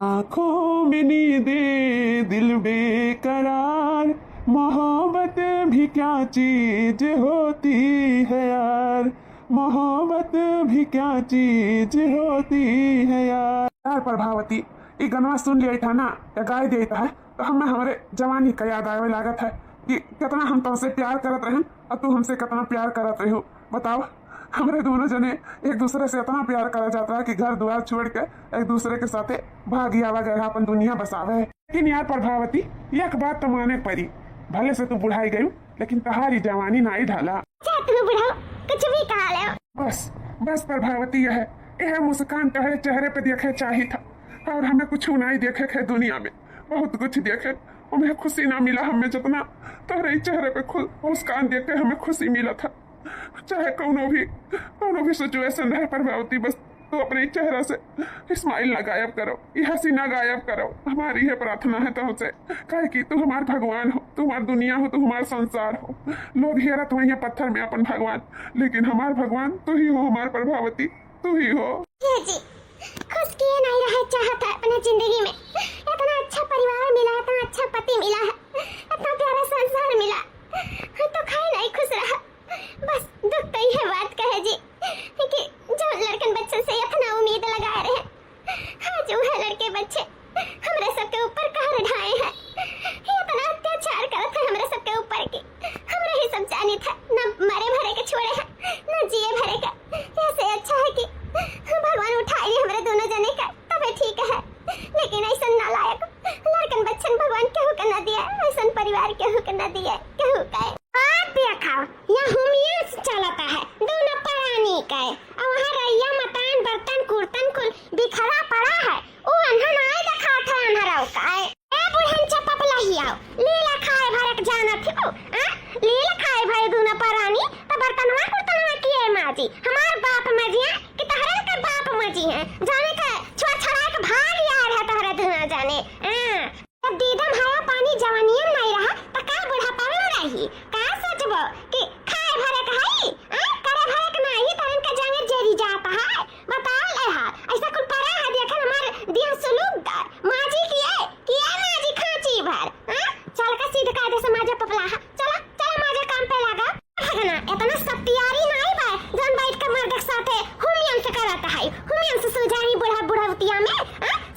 आंखों में नींदे दिल बेकरार, मोहब्बत भी क्या चीज होती है यार, मोहब्बत भी क्या चीज होती है यार। यार प्रभावती, ये गनवा सुन लिया था ना या गाय दिया है तो हमें हमारे जवानी का याद आवे लागत है कि कितना हम तुमसे प्यार करत रहे और तू हमसे कितना प्यार करत रही हो। बताओ, हमारे दोनों जने एक दूसरे से इतना प्यार करा जाता है कि घर द्वार छोड़ के एक दूसरे के साथे भागी आवा गया अपन दुनिया बसावे। लेकिन यार प्रभावती, एक बात तो माने पड़ी, भले से तू बुढ़ाई गई लेकिन तहारी जवानी ना ही ढाला। कुछ भी कहा ले। बस बस प्रभावती, यह मुस्कान तुम्हारे चेहरे पे देखे चाहिए था और हमें कुछ नहीं देखे थे दुनिया में, बहुत कुछ देखे हमें खुशी ना मिला हमें जितना तुम्हारे चेहरे पे मुस्कान देख के हमें खुशी मिला था। चाहे कोनो भी सिचुएशन रहे प्रभावती, बस तो अपने चेहरा से स्माइल ना गायब करो, ये हंसी ना गायब करो। हमारी यह प्रार्थना है तुमसे, कहे कि तू हमार भगवान हो, तू हमार दुनिया हो, तू हमार संसार हो। लोग हेरत हो यहाँ पत्थर में अपन भगवान, लेकिन हमार भगवान तू ही हो, हमार प्रभावती तू ही हो। जी खुश किए नहीं रहे चाहता अपने जिंदगी में, इतना अच्छा परिवार मिला, इतना अच्छा पति मिला है, इतना प्यारा संसार मिला, तो खाए नहीं खुश रहा। बस दुख तो यह बात कहे जी कि जो लड़कन बच्चों से इतना उम्मीद लगा रहे हैं, आज वो लड़के बच्चे हमरे सबके ऊपर कह ढाए हैं, इतना अत्याचार करते हैं हमरे सबके ऊपर की हमरे ही सब जानी था, न मरे भरे के छोड़े हैं न जिए भरे का। ऐसे अच्छा है कि भगवान उठाए हमरे दोनों जने का, तबे ठीक है। लेकिन ऐसा नालायक लड़कन बच्चन भगवान केहू के न दिया, ऐसा परिवार केहू के न दिया, केहू का देखा यहाँ हुमियंस चलता है दोनों प्राणी का, और वहाँ रैया मकान बर्तन कुर्तन कुल बिखरा पड़ा है। वो अंधा नहीं देखा था अंधारा का है। ए बुढ़न चपप लहिया लीला खाए भरक जाना थी वो, लीला खाए भरे दोनों प्राणी तो बर्तनवा कुर्तनवा किए माजी हमार बाप मजिया कि तहरे के बाप मजी हैं, जाने का छोड़ छड़ा के भाग यार है तहरे धुना जाने। जब दीदम हवा पानी जवानियन नहीं रहा तो का बुढ़ापा में रही का सोचबो कि खाए भरे का है, करे भरे का नहीं तरन का जाने जेरी जाता है। बताओ ले हां ऐसा कुल परा है देखे हमार दिया सुलूकदार माजी किए माजी खांची भर, चल का सीधा कायदे से माजा पपला, चला चला माजा काम पे लगा। भगना इतना सब तैयारी नहीं बा जन बैठ के मर्द के साथे हुमियन से करता है, हुमियन से सुजानी बुढ़ावतिया में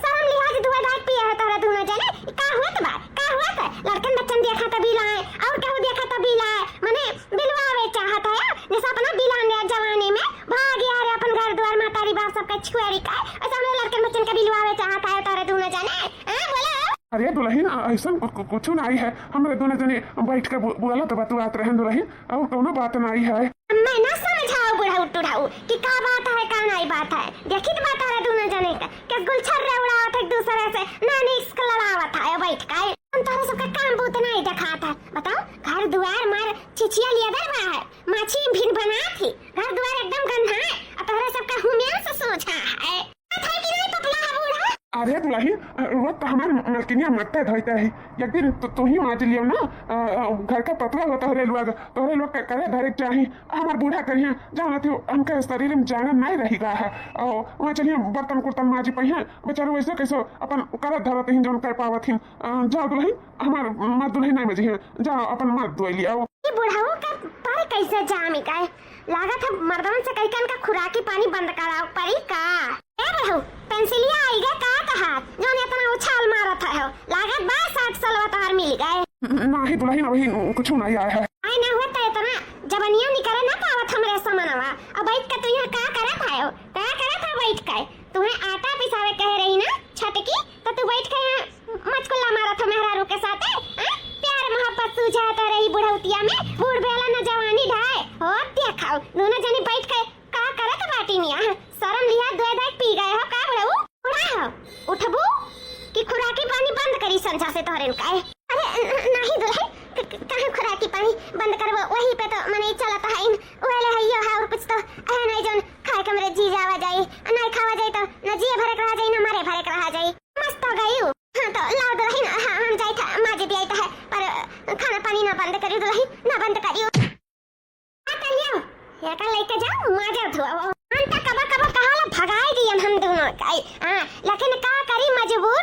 शर्म लिहाज दुआ दाग पिया है तारा दोनों जने का होत बा का होत। लड़कन बच्चन देखा तभी लाए और केहू देखा तभी लाए, माने बिलवावे चाहता है जैसा अपना बिलान जवानी में भाग यार अपन घर द्वार मातारी बाप सबका छुआरी का, ऐसा हमने लड़कन बच्चन का बिलवावे चाहता है तारा दोनों जने। बोला अरे दुल्हन ऐसा कुछ नहीं है, हमारे दोनों जने बैठ कर बोला तो बतुआत रहे दुल्हन, और कोनो बात नहीं है। मैं ना समझाओ बुढ़ाऊ कि का बात है का नहीं बात है, देखी तो बात है दोनों जने का कि गुलछर्रे उड़ावत एक दूसरे से नानी इसका लड़ावत है बैठ के, हम तारा सबका काम बहुत नहीं दिखाता। बताओ घर द्वार मार चिचिया लिया दरवा है, माछी भिन बना थी, घर द्वार एकदम गंदा है, और तारा सबका हुमियन से सोचा है था कि नहीं पपला है बूढ़ा। अरे दुल्हन वो तो हमारे मलकिनिया मत्ता धोता है, एक दिन तू ही मांझ लियो ना, घर का पतला होता है तोहरे लोग करे धरे चाहिए, हमार बूढ़ा करिए जाना थी हमके शरीर में जाना नहीं रहेगा है, और वहाँ चलिए बर्तन कुर्तन माजी पहिए बेचारे वैसे कैसे अपन करत धरत ही जौन कर पावत ही। जाओ दुल्हन हमार मत दुल्हन नहीं बजी है, जाओ अपन मत धोई लिया। बुढ़ाऊ का पर कैसे जामी का लागत है मर्दन से कई का खुराकी पानी बंद कराओ परी का। ए रहू पेंसिलिया आईगा का कहा जो ने इतना उछाल मारत है, लागत 62 साल तोहर मिल गए। नहीं दुल्हन अभी कुछ नहीं आया है। आई ना होता इतना जबनिया निकले ना पावत हमरे समनवा, अब बैठ के तू यहाँ का करत है, का करत है बैठ के तुम्हें आटा पिसावे कह रही ना छटकी, तो तू बैठ के यहाँ मचकुल्ला मारत है मेहरारू के साथ, प्यार मोहब्बत सुझाता रही बुढ़ौतिया में, बूढ़ बेला न जवानी ढाए हो देखाओ दोनों जने बैठ के का करत बाटी मिया, शर्म लिया दो दाग पी गए हो का बुढ़ऊ, उड़ा हो उठबू कि खुराकी पानी बंद करी संझा से तोहरे का। अरे नहीं दुल्हन कहाँ खुराकी पानी बंद करबो, वही पे तो मने चलता है ओले हइयो है और कुछ तो है नहीं जोन खाए के मेरे जी जावा जाई, नहीं खावा जाई तो न जी भरे रहा जाई न मारे भरे रहा जाई, मस्त हो गई। हां तो लाओ दुल्हन, हां हम जाई था माजे भी आईता है पर खाना पानी ना बंद करियो दुल्हन, ना बंद करियो। आता लियो या का लेके जाओ माजे धोओ, हम तो कबा कबा कहाला भगाई दियन हम दोनों का, लेकिन का करी मजबूर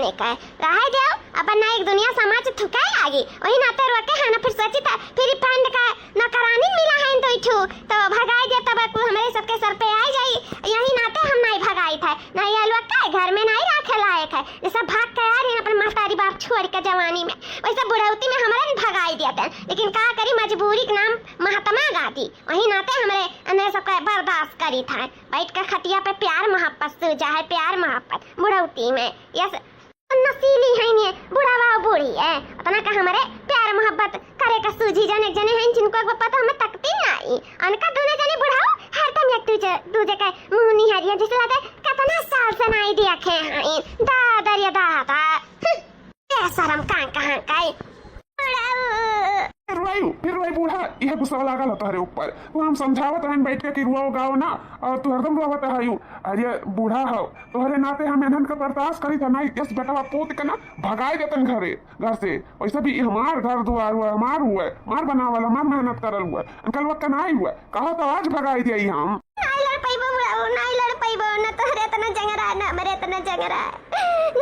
जाने का रहा दे अपन ना एक दुनिया समाज थुकाए आगे वही नाते रोके है ना फिर सोची था फिर फ्रेंड का नौकरानी मिला है तो इठू तो भगाई दे तब हमारे सबके सर पे आ जाई यही नाते हम नहीं भगाई था नहीं अलवा का घर में नहीं रखे लायक है जैसा भाग के आ रहे अपन महतारी बाप छोड़ के जवानी में वैसे बुढ़ौती में हमारे भगाई दिया था लेकिन का करी मजबूरी के नाम महात्मा गांधी वही नाते हमारे अन्य सबका बर्दाश्त करी था बैठ के खटिया पे प्यार मोहब्बत सूझा है प्यार मोहब्बत बुढ़ौती में यस नसीली है नहीं बुढ़ावा बूढ़ी है अपना का हमारे प्यार मोहब्बत करे का सूझी जाने जने हैं जिनको एक पता हमें तकती नहीं उनका दोनों जने बुढ़ाओ हर टाइम एक दूजे के मुंह नहीं हरिया जैसे लगे कितना साल से नहीं देखे हैं दादा या दादा शर्म कहां का फिर वही बूढ़ा यह गुस्सा लागल होता है ऊपर तो हम समझावत रहन बैठ के कि रुआ गाओ ना और तू हरदम रोवत है अरे बूढ़ा हो तोहरे नाते हम एनन का बर्दाश्त करी था नहीं यस बेटा पोत के ना भगाए देतन घर से वैसे भी हमार घर दुआर हुआ हमार हुआ मार बनावल हमार मेहनत करल हुआ अंकल वक्त नहीं हुआ कहा तो आज भगाई दिया हम नहीं लड़ पाइबो ना तोहरे तना जंगरा ना मरे तना जंगरा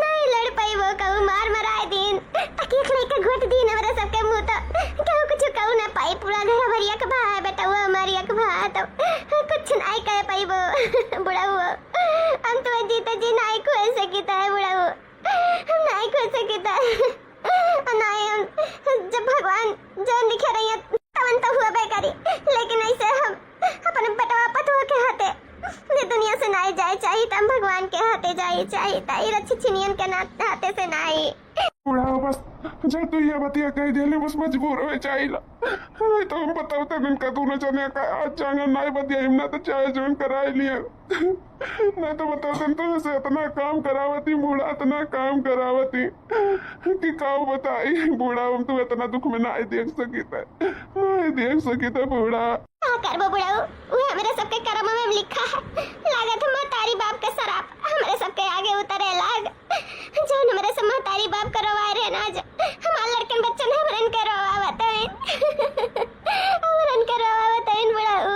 नहीं लड़ पाइबो कहू मार मराए दिन तकिया लेके घुट दिन हमरा सबके मुंह तो कहू कुछ कहू ना पाई पूरा घर भरिया के भा बेटा वो हमारी एक भा तो कुछ नहीं कह पाइबो बुढ़ा हुआ हम तो जीते जी नहीं खोल सकीता है बुढ़ा हुआ हम नहीं खोल सकीता नहीं जब भगवान जो लिखे रही है तवन तो हुआ बेकारी लेकिन ऐसे हम अपने बेटा पतवा के हाथे ये दुनिया से नहीं जाए चाहिए तम भगवान के हाथे जाए चाहिए ताई रच्छी छिनियन के हाथे से नहीं बूढ़ा बस जब तू ये बतिया कह दिले बस मजबूर हो चाहिए तो हम बताओ इनका दोनों जने का आज जांगा नहीं बतिया हिमना तो चाहे जोन करा लिया नहीं तो बताओ तो से इतना काम करावती बूढ़ा इतना काम करावती कि काऊ बताई बूढ़ा हम तो इतना दुख में नहीं देख सकी था बूढ़ा करबो बुढ़ाऊ वो हमारे सबके कर्म में लिखा है लागत हम तारी बाप के शराब हमारे सबके आगे उतरे लाग जो हमारे सब तारी बाप करवाए रहे ना जो हमारे लड़कन बच्चन हमरन करवावत है हमरन करवावत है बुढ़ाऊ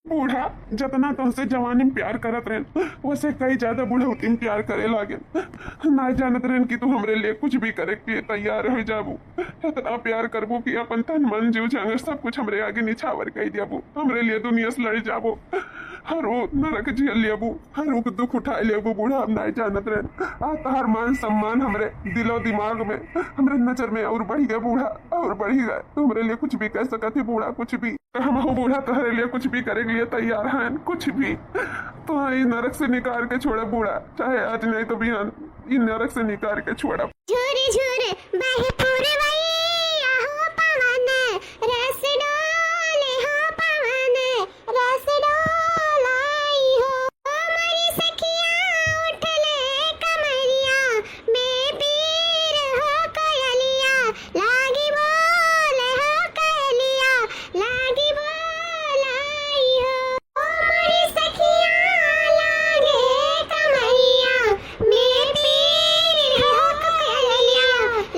बूढ़ा जितना तुमसे जवानी में प्यार करत रहे वैसे कई ज्यादा बूढ़ौती में प्यार करे लागे ना जानत रहे कि तू हमरे लिए कुछ भी करे के तैयार हो जाबू इतना प्यार करबू कि अपन तन मन जीव जान सब कुछ हमरे आगे निछावर कह दियाबू हमरे लिए दुनिया से लड़ जाबू हर वो नरक झेल लियाबू हर वो दुख उठा लियाबू बूढ़ा हम नहीं जानत रहे आता हर मान सम्मान हमरे दिलो दिमाग में हमरे नजर में और बढ़ी गए बूढ़ा और बढ़ी गए तुम्हारे लिए कुछ भी कह सकत है बूढ़ा कुछ भी हम हो बूढ़ा तुम्हारे लिए कुछ भी करे के लिए तैयार हैं कुछ भी तो नरक से निकाल के छोड़ा बूढ़ा चाहे आज नहीं तो भी इन नरक से निकाल के छोड़ा झूरे झूरे बहे पूरवैया हो पवन रस डाले हो पवन रस डालाई हो हमारी सखियां उठले कमरिया बेपीर हो कोयलिया लागी बोले हो कोयलिया लागी बोलाई हो हमारी सखियां लागे कमरिया बेपीर हो कोयलिया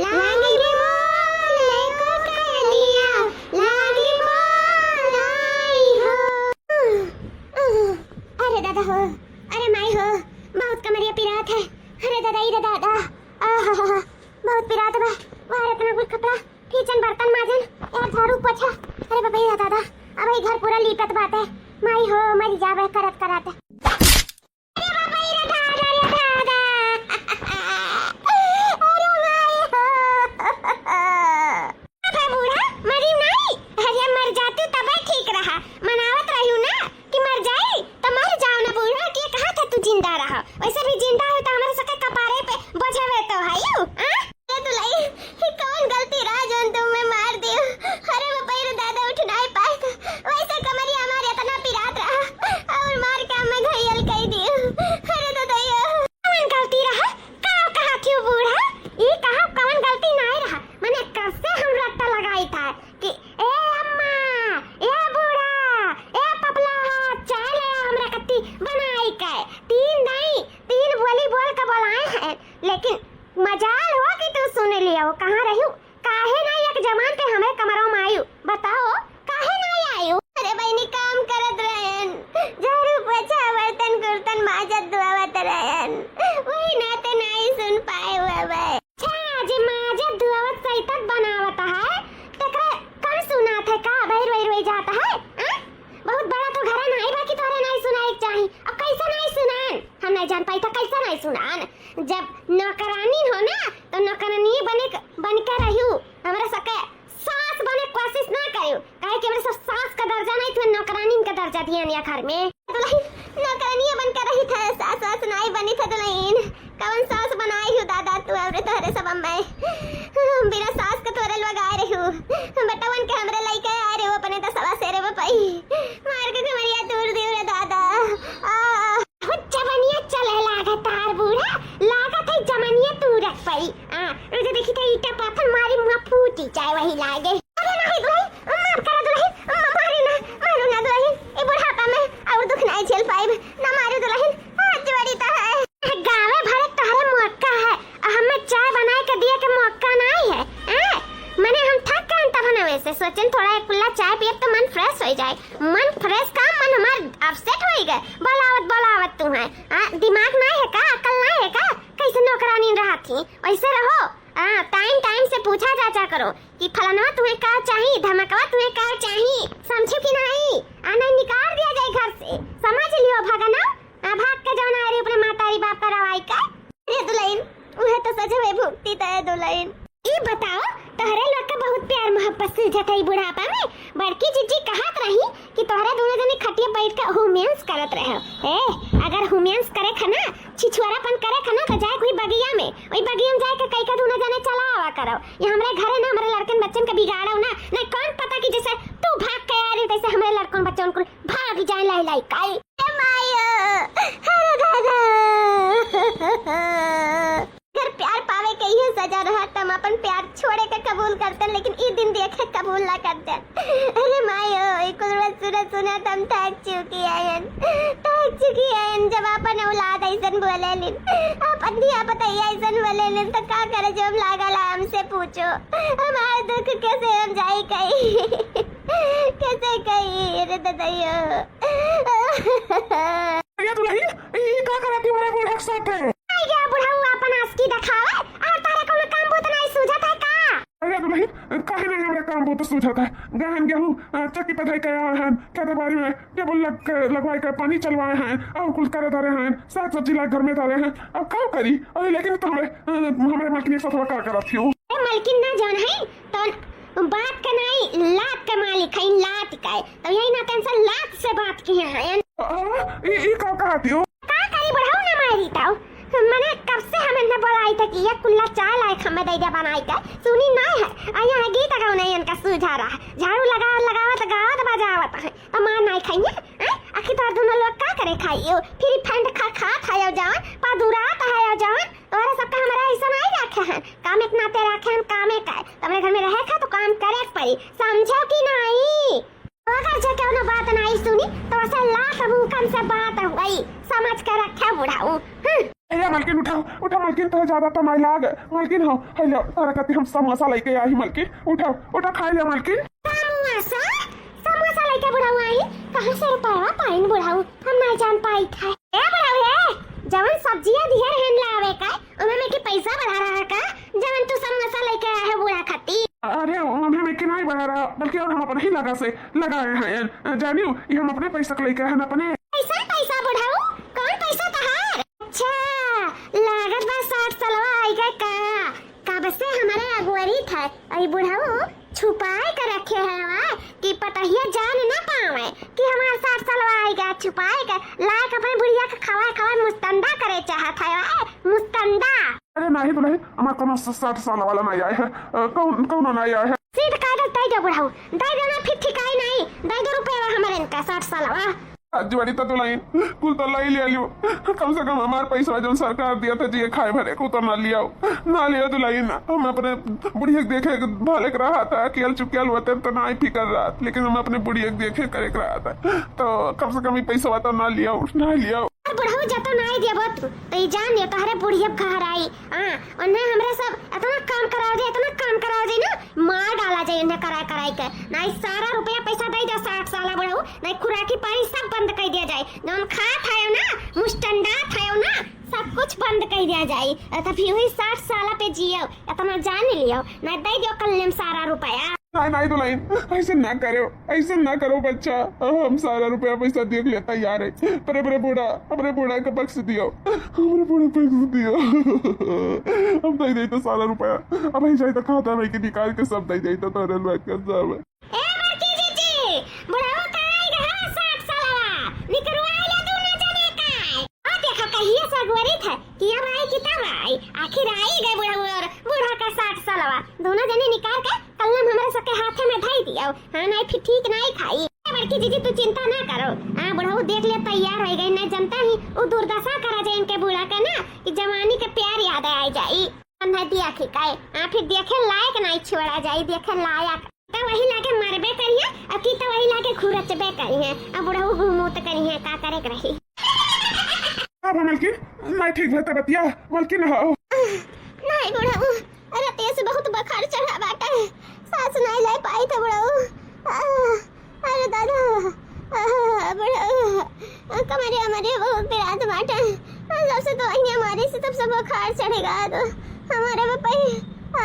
लागी बोले को कोयलिया लागी बोलाई हो अरे दादा हो अरे माई हो बहुत कमरिया पिरात है अरे दादा इधर दादा बहुत पिरात बा बाहर इतना कुछ कपड़ा किचन बर्तन माजन यार झाड़ू पोछा अरे बाबा इधर दादा अब ये घर पूरा लीपत बात है माई हो मरी जावे करत करत अरे बाबा इधर दादा अरे माई हो अबे बूढ़ा मरी नहीं अरे मर जाती तब ठीक रहा मनावत रही ना कि मर जाए तो मर जाओ ना बूढ़ा कि कहा था तू जिंदा रहा वैसे भी जिंदा है तो हमारे सके कपारे पे बोझावे तो है यू ये तो लाई कौन गलती रहा जो तुमने मार दियो अरे बाबा ये दादा उठ नहीं पाए तो वैसे कमरी हमारे इतना पिरात रहा और मार के हमें घायल कर दियो अरे दादा ये कौन गलती रहा कहा थी बूढ़ा ये कहा कौन गलती नहीं रहा मैंने कैसे हम रट्टा लगाई था कि ए अम्मा ए बूढ़ा ए पपला चले हमरा कत्ती बनाई के तीन बोली बोल के बुलाए हैं लेकिन मजाल हो कि तू सुन लिया हो कहाँ रही काहे नहीं एक जवान पे हमें कमरों में आयु बताओ काहे नहीं आयु अरे बहनी काम करत रहन झाड़ू पोछा बर्तन कुर्तन माजत दुआवत दर्जा नहीं तो नौकरानी का दर्जा दिया निया घर में दुल्हन नौकरानी बन कर रही था सास वास नहीं बनी था दुल्हन कौन सास बनाई हूँ दादा तू अरे तोहरे सब मैं बिना सास का तोरे लोग आए रही हूँ बटवन के हमरे लइके आए रहे हो अपने तो सवा सेरे में पई मार के मरिया दूर दूर रे दादा जवानिया चले लागत तार बूढ़ा लागत है जवानिया तू रख पई रुझे देखी तो ईटा पाथर मारी मुंह फूटी चाहे वही लागे अरे नहीं दुल्हन माफ करा दुल्हन मारी ना मारो ना दुल्हन ए बुढ़ापा में और दुख नहीं झेल पाई ना मारो दुल्हन आज बड़ी तो है गावे भरे तहरे मौका है हमें चाय बनाए के दिए के मौका नहीं है मैंने हम थक गए तब ना वैसे सोचन थोड़ा एक कुल्ला चाय पिए तो मन फ्रेश हो जाए मन फ्रेश का मन हमार अपसेट हो गए बोलावत तू है दिमाग नहीं है का अकल नहीं है का कैसे नौकरानी रहा थी वैसे रहो टाइम से पूछा जाचा करो कि फलाना तुम्हें का चाहिए धमकवा तुम्हें का चाहिए समझो कि नहीं आना निकाल दिया जाए घर से समझ लियो भगना भाग के जाओ ना अरे अपने मातारी बाप का रवाई का ये दुल्हन उहे तो सजवे भुगती तय दुल्हन ई बताओ तोहरे लोग का बहुत प्यार मोहब्बत से जतई बुढ़ापा में बड़की जीजी कहत रही कि तोहरे दोनों जने खटिया बैठ के हुमेंस करत रहे अगर हुमेंस करे खना छिछुआरापन करे खना तो जाए कोई बगिया में ओई बगिया में जाए के कई का दोनों जने चला आवा करो ये हमरे घरे ना हमरे लड़कन बच्चन के बिगाड़ो ना नहीं कौन पता कि जैसे तू भाग के आ रही तैसे हमरे लड़कन बच्चन को भाग जाए लाई लाई काई अगर प्यार पावे के ये सजा रहा तम अपन प्यार छोड़े के कबूल करते लेकिन ई दिन देखे कबूल ना करते अरे मायो एक सुना तम थक चुकी है जब अपन औलाद ऐसन बोले लिन अपन दिया बताइए ऐसन बोले लिन तो का करे जब लागल हमसे पूछो हमारा दुख कैसे हम जाए कहीं कैसे कहीं रे ददाइयो ये दुल्हन ये का करती मारे बूढ़ा के साथ है या बुढ़ाऊ अपन आस्की दिखावे और तारे कोनो काम बहुत नहीं सूझत है का अरे दुल्हन काहे नहीं हमरा काम बहुत सूझत है गहन गेहूं चक्की पधाई के आए हैं खेत बाड़ी में टेबल लगवाए के पानी चलवाए हैं और कुछ करे धरे हैं साग सब्जी ला घर में धरे हैं अब का करी अरे लेकिन तो हमरे मालकिन के साथ का करत हूं मालकिन ना जान है तो बात का नहीं लात का मालिक है लात का तो यही ना टेंशन लात से बात की है ये का कहती हो का करी बुढ़ाऊ ना मारी ताऊ मैंने कब से हमें न बोलाई था कि ये कुल्ला चाय लाए हमें दे दे बनाई का सुनी नहीं है आया है गीत गाओ नहीं इनका सुझा रहा झाड़ू लगावत बजावत है तो मां नहीं खाइए आखिर तो दोनों लोग का करे खाइयो फिर फंड खा खायो जाओ पादुरा खायो जाओ और सबका हमारा ऐसा नहीं रखे हैं काम इतना ते रखे हम कामे का तुम्हारे घर में रहे का तो काम करे पड़ी समझो कि नहीं अगर जो क्यों ना बात नहीं सुनी तो ऐसा लाख मुकम से बात हो गई समझ कर रखा बुढ़ाऊ अरे मालकिन उठाओ मालकिन तो ज्यादा तो नहीं लाग मालकिन हो हेलो तारा कहती हम समोसा लेके आई मालकिन उठा खा ले मालकिन समोसा लेके बुढ़ाऊ आई कहां से रुपया पाइन बुढ़ाऊ हम नहीं जान पाई था ए बुढ़ाऊ है जवन सब्जियां दिहर हैं लावे का उनमें में की पैसा बढ़ा रहा का जवन तू समोसा लेके आया है बुढ़ा खाती अरे हमें में नहीं बढ़ा रहा बल्कि और हम अपने ही लगाए हैं जानियो ये हम अपने पैसा लेके आए हैं अपने पैसा बुढ़ाऊ कौन पैसा तहार अच्छा लागत बा 60 सालवा आई का कब से हमारे अगुवरी था आई बुढ़ाऊ छुपाए कर रखे हैं वा कि पतहिया जान ना पावे कि हमारा 60 सालवा आई का छुपाए कर लायक अपने बुढ़िया का खवा मुस्तंदा करे चाहत है वा मुस्तंदा अरे नहीं तो नहीं हमारा कोनो 60 साल वाला नहीं आया है कौन नहीं आया है सीध कागज दे दो बुढ़ाऊ दे देना फिर ठिकाई नहीं दे दो रुपया हमारे इनका 60 सालवा अजवाड़ी तो नहीं कुल तो लाई ले लियो कम से कम हमारे पैसा जो सरकार दिया था जी खाए भरे को तो ना लिया तो लाई ना हम अपने बुढ़िया देखे भले रहा था अकेल चुकेल होते तो ना ही फिकर रहा लेकिन हम अपने बुढ़िया देखे करे रहा था तो कम से कम ही पैसा तो ना लिया बुढ़ाऊ जतो नहीं दिया तू तो ये जान लियो तहरे बुढ़िया घर आई और ना हमरे सब इतना काम कराओ दे ना मार डाला जाए उन्हें कराई के नहीं सारा रुपया पैसा दे दे 60 साल बुढ़ाऊ नहीं खुराकी पानी सब बंद कर दिया जाए जौन खा थायो ना मुस्टंडा थायो ना सब कुछ बंद कर दिया जाए तो फिर वही 60 साल पे जियो इतना जान लियो नहीं दे दियो कल सारा रुपया नहीं तो नहीं ऐसे ना करो बच्चा हम सारा रुपया पैसा देख लेता यार है पर अपने बूढ़ा का पक्ष दियो हम दे तो सारा रुपया अब ऐसा तो खाता भाई के निकाल के सब दे तो सब बुढ़ाऊ ठीक नहीं खाई। बड़की जीजी तू चिंता ना करो, हाँ बुढ़ऊ देख ले तैयार हो गई, न जनता ही वो दुर्दशा करा जाए इनके बूढ़ा का ना कि जवानी के प्यार याद आ जाई। अंधा दिया खिकाए फिर देखे लायक नहीं छोड़ा जाई, देखे लायक तो वही लाके मरबे करिए अब की तो वही लाके खुरचबे करिए अब बुढ़ऊ घूमोत करिए का करे रही। अब मलकिन नहीं ठीक है बतिया मलकिन हो नहीं बुढ़ऊ, अरे तेज बहुत बुखार चढ़ा बाटे, सांस नहीं ले पाई था बुढ़ऊ। अरे दादा बुढ़ऊ कमरे हमारे बहुत पिरात बाटे, सबसे तो अहिया हमारे से तब सब बुखार चढ़ेगा तो हमारे पापा।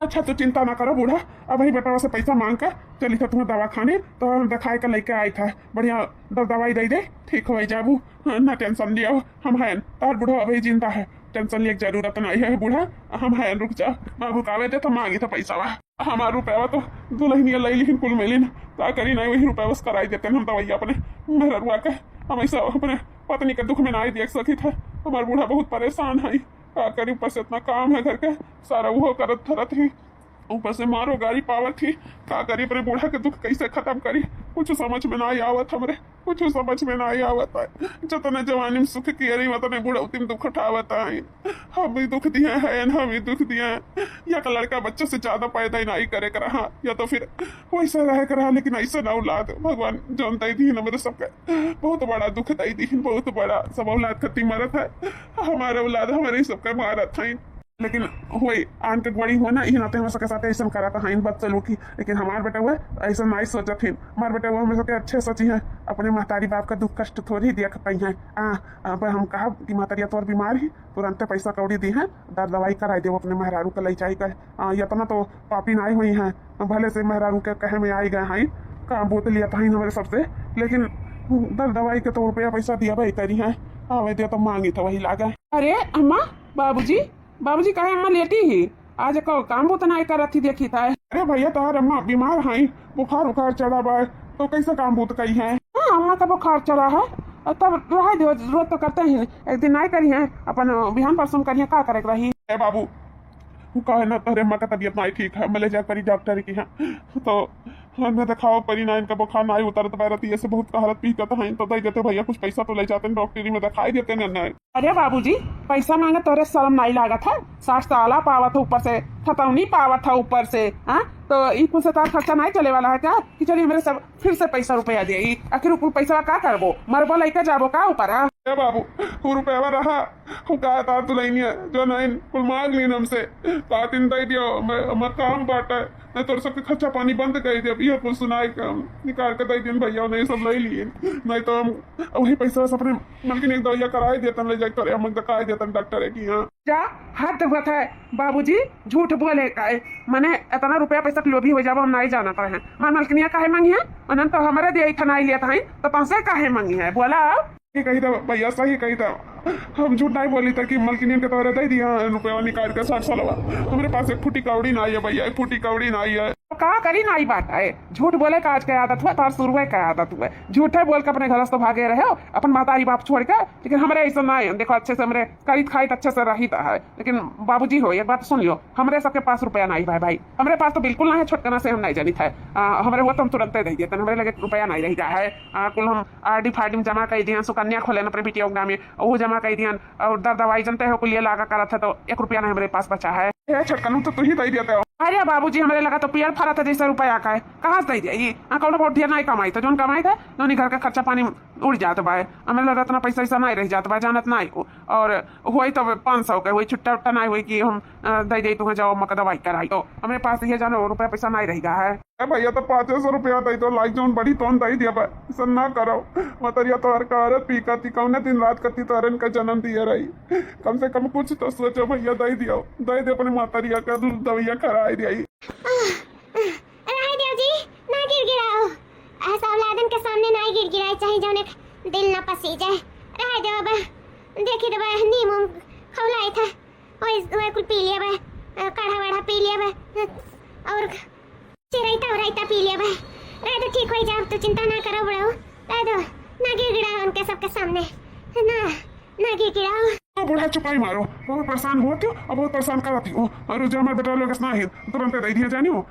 अच्छा तो चिंता ना करो बूढ़ा, अब वही बेटा से पैसा मांग कर चली था तुम्हें दवा खाने तो हम दिखाए कर लेके आई था, बढ़िया दवाई दे दे ठीक हो जाबू, ना टेंशन लियो हम हैं तार बूढ़ा अभी जिंदा है, टेंशन लिए जरूरत नहीं है बूढ़ा, हम हैं रुक जा बाबू कावे दे तो मांगी था पैसा वा हमारा रुपया तो दुल्हनिया लाई लेकिन कुल मिली क्या करी नहीं वही रुपया बस कराई देते हम दवाइया अपने मेरा रुआ के हम ऐसा अपने पत्नी के दुख में ना देख सकी था, हमारा बूढ़ा बहुत परेशान है क्या करी, ऊपर से इतना काम है घर के सारा वो करत थरत ही, ऊपर से मारो गाड़ी पावत थी क्या करी अपने बूढ़ा के दुख कैसे खत्म करी, कुछ समझ में ना आवत हमरे, कुछ समझ में ना आवत है, जतने जवानी में सुख किए रही वतने बूढ़ा उतने दुख उठावत है, हम भी दुख दिए हैं हम भी दुख दिए हैं, या का लड़का बच्चे से ज्यादा पैदा ही नहीं करे कर रहा या तो फिर वैसा रह कर रहा, लेकिन ऐसा ना औलाद भगवान जौन दई दी मेरे सबके बहुत बड़ा दुख दई दी, बहुत बड़ा सब औलाद खत्ती मरत है, हमारे औलाद हमारे सबके मारत है, लेकिन वही आन के बड़ी हुआ ना ये नाते हमारे सबके साथ ऐसा करा था इन बात चलो की, लेकिन हमारे बेटा हुआ ऐसा नहीं सोचा थी, हमारे बेटा हुआ हमें सबके अच्छे सोची है, अपने महतारी बाप का दुख कष्ट थोड़ी दिया पाई है, हम कहा कि महतारिया तोर बीमार ही तुरंत पैसा कौड़ी दी है दवाई कराई दे अपने मेहरारू का ले जाई गए, इतना तो पापी नहीं हुई है, भले से मेहरारू के कहे में आई गए हैं काम बोत लिया था हमारे सबसे, लेकिन दवाई के तो रुपया पैसा दिया भाई करी है आवे दिया तो मांगी था वही लागे। अरे अम्मा बाबूजी कहे अम्मा लेटी ही आज को काम बहुत नहीं कर रही देखी था। अरे भैया तार अम्मा बीमार हैं बुखार उखार चढ़ा बा तो कैसे काम भूत कही है। हाँ अम्मा का बुखार चढ़ा है तब रह दो जरूरत तो करते ही एक दिन नहीं करी है अपन बिहान परसों करिए का करे रही। बाबू कहे ना तेरे अम्मा का तबीयत नहीं ठीक है मैं ले जा करी डॉक्टर की है तो हमें दिखाओ परी ना इनका बुखार नहीं उतरत पैरत ये से बहुत कहरत पी करता है तो दे देते भैया कुछ पैसा तो ले जाते हैं डॉक्टरी में दिखाई देते ना नहीं। अरे बाबूजी पैसा मांगे तोरे शर्म नहीं लगा था 60 साल पावा था ऊपर से खतौनी पावा था ऊपर से हाँ तो ई कुछ से तार खर्चा नहीं चले वाला है क्या कि चलिए मेरे सब फिर से पैसा रुपया दे आखिर ऊपर पैसा का करबो मरबो लेके जाबो का ऊपर है बाबू वो रुपया रहा वो कहा तार तो नहीं जो नहीं कुल मांग ली हमसे कातिन दे दियो मैं काम बाटा मैं तोर सबके खर्चा पानी बंद कर दिया ये कुल सुनाई निकाल के दे दिन भैया ने सब ले लिए नहीं तो हम वही पैसा अपने मलकिन एक दवाइया कराई देते ले जाकर हम दिखाई देते डॉक्टर है कि हाँ क्या हद बात है बाबूजी झूठ बोले का मैंने इतना रुपया पैसा लोभी हो जाबो हम नहीं जाना रहे हमारे मलकिनिया काहे मांगी है अनंत तो हमारे दिया था नहीं लिया था तो पैसे काहे मांगी है बोला ये कही था भैया सही कही था हम झूठ नहीं बोली था कि मलकिनियन के तौर दे दिया रुपया निकाल के 60 साल हमारे पास एक फूटी कौड़ी ना आई है भैया एक फूटी कौड़ी ना आई है का करी ना बात है झूठ बोले का आज का आदत हुआ तार शुरू का आदत हुआ झूठे बोल के अपने घर से तो भागे रहे हो अपन मातारी बाप छोड़ के लेकिन हमारे ऐसा नहीं देखो अच्छे से हमारे खरीद खारीद अच्छे से रही है लेकिन बाबूजी हो एक बात सुन लियो हमारे सबके पास रुपया नहीं भाई हमारे पास तो बिल्कुल नहीं है छोटकना से हम नहीं जानी था हमारे वो तो हम तुरंत दे देते हमारे लगे रुपया नहीं रह जाए कुल हम आरडी फारडी में जमा कर दिया सुकन्या खोले अपने बेटी योजना में वो जमा कर दिया और दवाई जनते हो कुल लागा करा था तो 1 रुपया नहीं हमारे पास बचा है छोटकनू तो तू ही दे देते हो। अरे बाबूजी हमारे लगा तो पियर फरा था जैसे रुपया का है कहाँ से दे ये कौन बहुत ढेर नहीं कमाई था जो कमाई था दोनों घर का खर्चा पानी उड़ जाता बा हमें लगा इतना पैसा ऐसा नहीं रह जाता बा जानत नहीं को और वही तो 500 का वही छुट्टा उट्टा नहीं हुई कि हम दे दे तुम्हें जाओ मका दवाई कराई तो हमारे पास ये जानो रुपया पैसा नहीं रह गया है भैया तो 500 रुपया दई तो लाइक जोन बड़ी तोन दई दिया ऐसा ना करो मतरिया तो हर औरत पी करती कौन दिन रात करती तो अरन का जन्म दिया रही कम से कम कुछ तो सोचो भैया दई दियो दई दे अपने मातरिया का दूध दवाइया कराई दिया ना गिर गिराओ ऐसा औलादन के सामने ना गिर गिराए चाहे जौने दिल ना पसी जाए रह दो अब देखी दो नीम खौलाई था ओए कुल पी लिया बा काढ़ा वाढ़ा पी लिया बा और चिराइता पी लिया बा रह दो ठीक हो जाओ तो चिंता ना करो बड़ो रह दो ना गिर गिराओ उनके सबके सामने ना गिर गिराओ बूढ़ा चुपाई मारो बहुत परेशान होती हो और बहुत परेशान कराती हो और जो हमारे बेटा लोग ना है तुरंत दे दिया जानी हो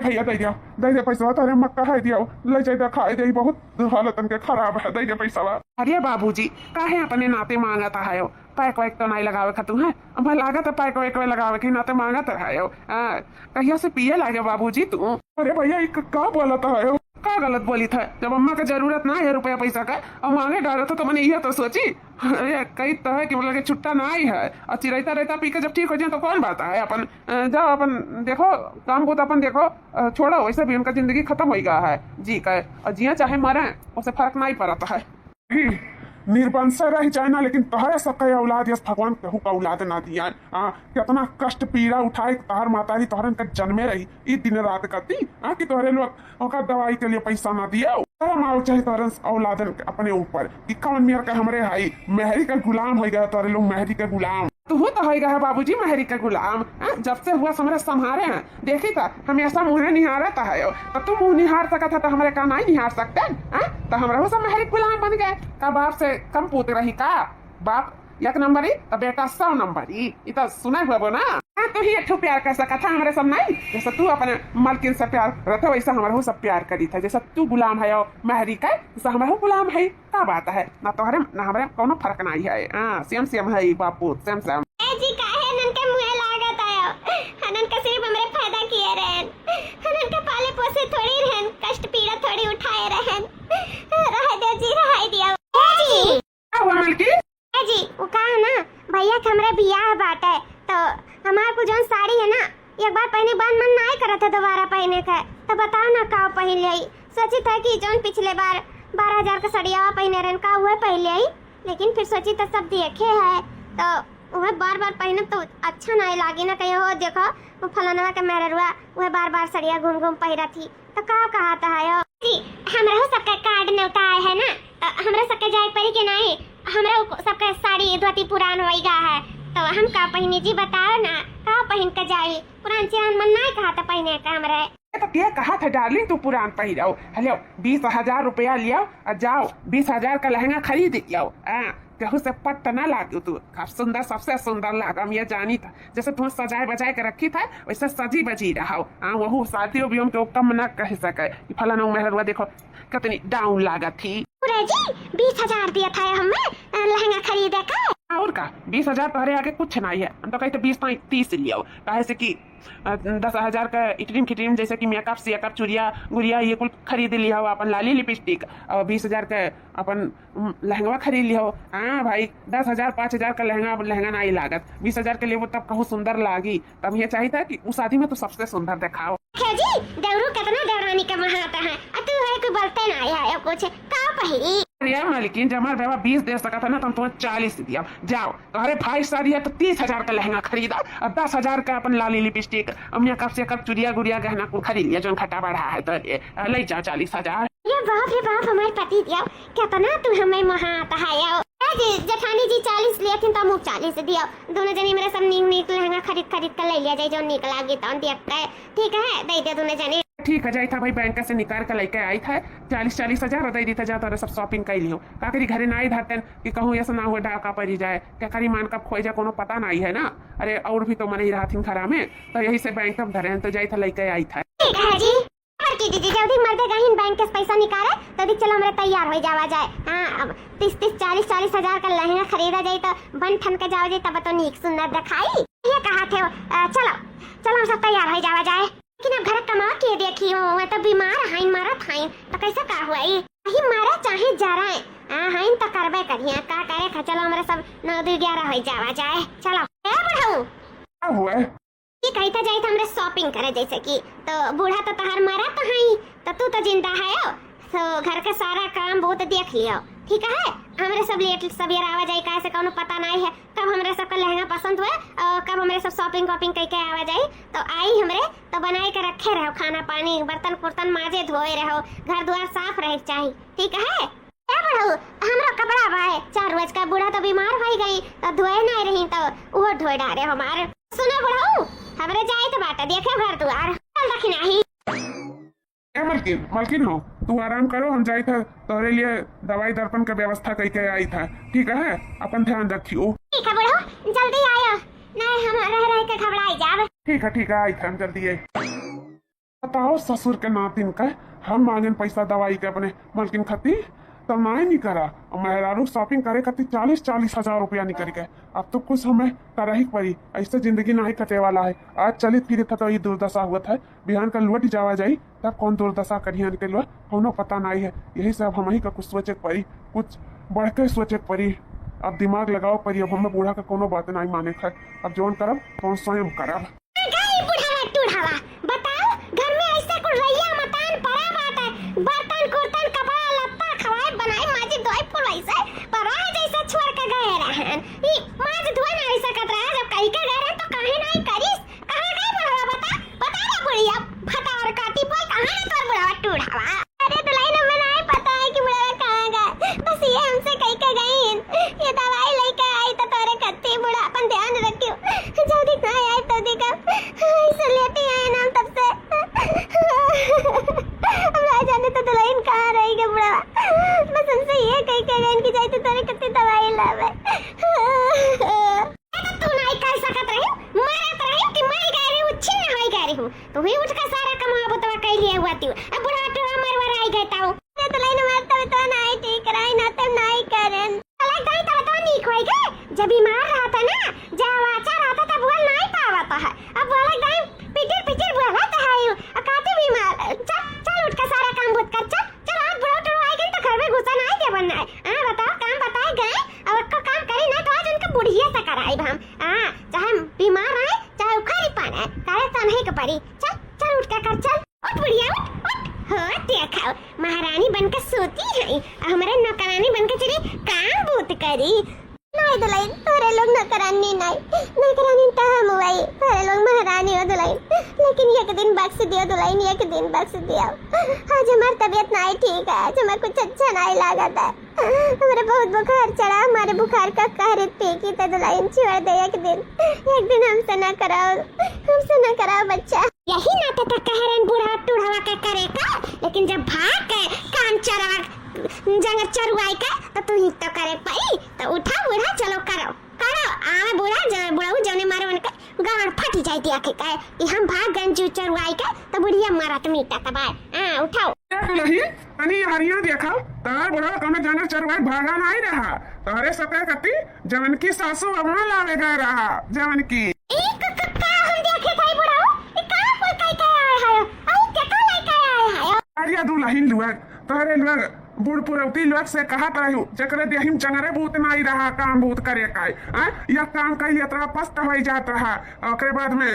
भैया दे दे पैसा तारे मक्का है दिया ले जाए खाए दे बहुत हालत उनके खराब है दे पैसा। अरे बाबूजी काहे अपने नाते मांगता है पैक वैक तो नहीं लगावे खतु है अब लागत है पैक वैक लगावे के नाते मांगत है कहिया से पिए लागे बाबूजी तू। अरे भैया का बोला है का गलत बोली था जब अम्मा का जरूरत ना है रुपया पैसा का और मांगे डाला था तो मैंने यह तो सोची अरे कई तो है कि मतलब कि छुट्टा ना ही है और चिरैता रहता पी के जब ठीक हो जाए तो कौन बात है अपन जाओ अपन देखो काम को तो अपन देखो छोड़ो वैसे भी उनका जिंदगी खत्म हो गया है जी का और जिया चाहे मरे उससे फर्क नहीं पड़ता है। निर्वंश रही चाहे ना लेकिन तोहरे सबका औलाद यस भगवान कहू का औलाद ना दिया कितना कष्ट पीड़ा उठाए तोहर मातारी तोहरन का जन्मे रही ई दिन रात करती कि तोहरे लोग ओका दवाई के लिए पैसा ना दिया माओ चाहे तोहरन औलादन अपने ऊपर कि कौन मेयर का हमरे हाई मेहरी का गुलाम हो गया तोहरे लोग मेहरी का गुलाम। तू तो होगा है बाबूजी मेहरी का गुलाम जब से हुआ समरे संहारे हैं देखी था हमेशा मुँह निहारता है तो तू मुँह निहार सका था तो हमारे का नहीं निहार सकते तो हमारे सब मेहरी गुलाम बन गए का बाप से कम पूत रही का बाप 1 नंबर ही तो बेटा 100 नंबर ही तो सुना हुआ ना तो ही एक प्यार कर सका था हमारे सब नहीं जैसा तू अपने मालकिन से प्यार रहता वैसा हमारे सब प्यार करी था जैसा तू गुलाम है मेहरी का जैसा हमारे गुलाम है का बात है ना तो ना हमारे कोनो फर्क नहीं है सेम सेम है बापू सेम सेम जी काहे नन के मुंह लागत आयो हनन का सिर्फ हमरे फायदा किए रहन हनन के पाले पोसे थोड़ी रहन कष्ट पीड़ा थोड़ी उठाए रहन रह दे जी रह दिया जी क्या हुआ मालकिन जी वो कहा ना भैया के हमरे बियाह बाटे तो हमार को जोन साड़ी है ना एक बार पहने बाद मन नहीं करत है दोबारा पहने का तो बताओ ना का पहन लई सोची था कि जोन पिछले बार 12,000 का साड़िया पहने रहन का हुए पहन लई लेकिन फिर सोची तो सब देखे है तो वह बार बार पहने तो अच्छा नहीं लागी ना कहीं हो देखो वो फलाना का मेहरुआ वह बार बार सड़िया घूम घूम पहिरा थी तो का कहा है जी हमरा हो सबका कार्ड न्योता है ना तो हमरा सबके जाए पड़ी के नहीं हमरा सबका साड़ी धोती पुरान हो गया है तो हम का पहने जी बताओ ना का पहन के जाई पुरान से मन नहीं कहा था पहने का हमरा तो क्या कहा था डार्लिंग तू पुरान पहिराओ हेलो 20,000 रुपया लियाओ और जाओ 20,000 का लहंगा खरीद लियाओ केहू से पट ना लागू तू सुंदर सबसे सुंदर लागम ये जानी था जैसे तुम सजाए बजाए के रखी था वैसे सजी बजी रहो वहू शादियों भी तो कम न कह सके फलाना मेहरुआ देखो कितनी डाउन लागत थी जी 20,000 दिया था हमें लहंगा खरीदे का और का 20,000 पहले आगे कुछ नहीं है हम तो कहते 20-30 लियो कहे से कि 10,000 का इटरीम खिटरीम जैसे कि मेकअप सेकअप चूड़िया गुड़िया ये कुल खरीद लिया हो अपन लाली लिपस्टिक और 20,000 का अपन लहंगा खरीद लिया हो भाई 10,000 5,000 का लहंगा नहीं लागत 20,000 के लिए वो तब कहूँ सुंदर लागी तब ये चाहिए था कि उस शादी में तो सबसे सुंदर दिखाओ जी देवरू कितना देवरानी का महाता है तू है कोई बोलते ना है कुछ का पहिरी यार मालिकिन जब हमारे बाबा 20 दे सका था ना तो हम तुम्हें 40 दिया जाओ तुम्हारे भाई शादी है तो 30,000 का लहंगा खरीदा और 10,000 का अपन लाली लिपस्टिक अमिया कब से कब चुड़िया गुड़िया गहना को खरीद लिया जो खटा बढ़ा है तो ले जाओ 40,000 ये बाप रे बाप हमारे पति दिया कितना तू हमें महाता है जेठानी जी 40 लिए थे तो 40 दिया दोनों जनी मेरे सब नीक लहंगा खरीद कर ले लिया जाए जो निक लागी तो देखते है ठीक है दे दे दोनों जने ठीक है जाई था भाई बैंक से निकाल कर लेके आई था 40,000 दे दी था जा तो सब शॉपिंग कर लियो का करी घरे ना धरते कि कहूँ ऐसा ना हुआ डाका पड़ी जाए क्या करी मान कब खोई जा कोनो पता नहीं है ना अरे और भी तो मन ही रहा थी खरा में तो यही से बैंक में धरे तो जाई था लेके आई था दीदी जल्दी मर्दे गहीन बैंक के पैसा निकाले तभी चलो हमारे तैयार हो जावा जाए अब 30-40,000 का लहंगा खरीदा जाए तो बन ठन के जाओ जाए तब तो नीक सुंदर दिखाई ये कहा थे चलो हम सब तैयार हो जावा जाए लेकिन अब घर कमा के देखियो मैं तो बीमार हाइन मारत हाइन तो कैसे का हुआ ही मारा चाहे जा रहा है हाइन तो करबे करिए का करे चलो हमारे सब 9-11 हो जावा जाए चलो बढ़ाऊं क्या हुआ ये कहता जाए तो हमरे शॉपिंग करे जैसे कि तो बूढ़ा तो तहार मारा तो है तो तू तो जिंदा है तो घर का सारा काम बहुत देख लियो ठीक है हमरे सब लेट सवेर आवा जाए कैसे कोनो पता नहीं है कब हमरे सब का लहंगा पसंद हुए और कब हमरे सब शॉपिंग करके आवा जाए तो आई हमरे तो बनाए के रखे रहो खाना पानी बर्तन कुर्तन माजे धोए रहो घर द्वार साफ रहे चाहिए ठीक है क्या बढ़ू हमरा कपड़ा भाई 4 रोज का बूढ़ा तो बीमार हो गई तो धोए नहीं रही तो वो धोए डारे हमारे सुना बढ़ू हमरे जाए तो बाटा देखे घर द्वार चल रखी नहीं मालकिन हो तू आराम करो हम जाए था तोरे लिए दवाई दर्पण का व्यवस्था करके आई था ठीक है अपन ध्यान रखियो ठीक है बढ़ू जल्दी आयो नहीं हम रह के घबराई जाब ठीक है आई था हम जल्दी आई बताओ ससुर के नातिन का हम मांगन पैसा दवाई के अपने मलकिन खाती तो नहीं करा। और मेहरारू शॉपिंग करे खाती 40-40 हजार रुपया निकल गए। अब तो कुछ हमें करा ही पड़ी, ऐसे जिंदगी नहीं कटे वाला है। आज चली फिर था तो ये दुर्दशा हुआ था, बिहान का लुट जावा जाई तब कौन दुर्दशा करिए के लिए हमनो पता नहीं है। यही से अब हम ही का कुछ सोचे पड़ी, कुछ बढ़ के सोचे पड़ी। अब दिमाग लगाओ पड़ी। अब हमें बूढ़ा का कोनो बात नहीं माने खाए। अब जोन करब तो स्वयं करब। बुढ़ावा बताओ, घर में ऐसा कुछ रैया मतान पड़ा बात है, बर्तन कुर्तन कपड़ा लत्ता खवाए बनाए माजी धोई फुल वैसे परा जैसा छोड़ के गए रहन। ई माज धोए ना ऐसा कतरा जब कहीं के गए रहे तो काहे नहीं करिस? कहां गए बुढ़ावा बता रे बुढ़िया फटार काटी बोल कहां है तोर बुढ़ावा टूढ़ावा? अरे दुलाई ने मैं नहीं पता है कि बुढ़ावा कहां गए, बस ये हमसे कहीं के गए ये दवाई लेके आई तो तोरे कत्ती बुढ़ा अपन ध्यान रखियो जल्दी ना आए तो देखा ऐसे लेटे आए ना तब से अब आ जाने तो दुल्हन कहाँ रहेगी बुढ़ा, बस हमसे ये कहीं के गए कि जाए तो तेरे कितनी दवाई लावे। तू नहीं कर सकत रही, मरत रही कि मर गए रही हूँ, छिन्न हो गए रही हूँ। तू ही उठ का सारा कमा बुतवा कह लिए हुआ थी। अब बुढ़ा टोरा मरवर आई गए ताऊ दुल्हन मरता तो नहीं ठीक रही ना तुम नहीं करें अलग गई तो नहीं खोई गए। जब बीमार रहा था ना जब अच्छा रहता था बोल नहीं पावता है, अब बोला गए पिटिर पिटिर बोला तो है अकाते बीमार। चल चल उठ का सारा काम बुत कर, चल चल आज बुढ़ा टोरा आई गए तो घर में घुसा नहीं के बनना है। हां बताओ काम बताए गए अब आपका काम करे ना तो आज उनका बुढ़िया से कराई हम। हां चाहे बीमार रहे चाहे उखाड़ी पाना करे तो नहीं के पड़ी। चल चल उठ का कर, चल उठ बुढ़िया उठ हो देखो महारानी बनकर सोती है हमारे नौकरानी बनकर चली काम बूत करी। नहीं दुलाई तोरे लोग नौकरानी नौकरानी तो हम हुई, तोरे लोग महारानी हो दुलाई। लेकिन एक दिन बख्श दियो दुलाई, एक दिन बख्श दियो। आज हमारी तबीयत नहीं ठीक है, आज हमें कुछ अच्छा नहीं लागत है, हमारे बहुत बुखार चढ़ा। हमारे बुखार का कहर फेंकी तो दुलाई छोड़ दे एक दिन हमसे न कराओ बच्चा। यही नाटक का कहरन बूढ़ा टूढ़ावा का करेगा, लेकिन जब भाग गए काम चरवा जंगल चरुआई का तो तू ही तो करे पाई। तो उठा बूढ़ा चलो करो आ बुढ़ा जने मारे उनके गाड़ फट जाई दिया के कहे कि हम भाग गए चरुआई का तो बुढ़िया मारा तो मीटा तबाय। हां उठाओ नहीं अनी हरिया देखा तार बुढ़ा कौन जंगल चरुआई भागा नहीं रहा, तारे सते कती जवन की सासू अम्मा लावे गए रहा जवन की एक कक्का हम देखे थे बुढ़ा ई का कोई कह के आया है आई के का लेके आया है। अरिया दुल्हन लोग तारे लोग बूढ़ पुरौती लोग से कहा रहू जकरे देहिम चंगरे बूत नहीं रहा काम बूत करे का या काम कही इतना पस्त हो जात रहा ओकरे बाद में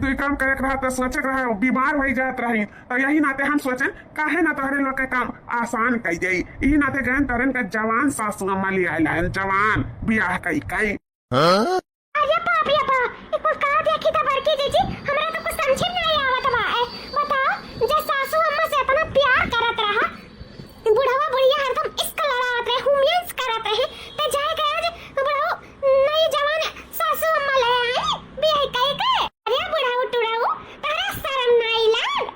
तू काम करे रहा तो सोचे रहा बीमार हो जात रही। तो यही नाते हम सोचे काहे ना तोहरे लोग के काम आसान कई जाई। यही नाते गन तरन का जवान सासू अम्मा ले आइला जवान बियाह कई अरे बाप रे बाप एक का देखी था बड़की जीजी हमरा तो कुछ समझ नहीं आवत बा। बताओ जे सासू अम्मा से इतना प्यार करत रहा बुढ़वा बुढ़िया हरदम इसका लड़ावत रहे हुमियंस करत रहे ते जाए गए आज बुढ़वा नई जवान सासू अम्मा ले आई बियाह कई के। अरे बुढ़वा टुड़ाऊ तारा शर्म नहीं लाग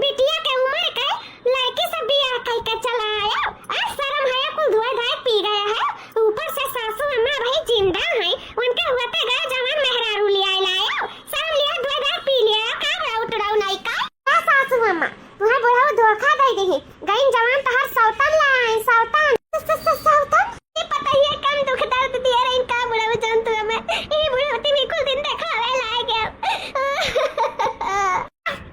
बिटिया के उम्र के लड़की से बियाह कई के चला आया आ शर्म है कुल धोए धाए पी गया है ऊपर से सासू अम्मा भाई जिंदा है उनके होते गए जवान मेहरारू ले आया शर्म लिया धोए धाए पी लिया का बुढ़वा टुड़ाऊ नहीं का सासू अम्मा तुहा बुढ़वा धोखा दे दे गई जवान तहार सौतन लाए सौतन ये पता ही है कम दुख दर्द दिया रे इनका बुढ़वा जान तू हमें ये बुढ़ाती भी कुछ दिन दिखावे लाए गया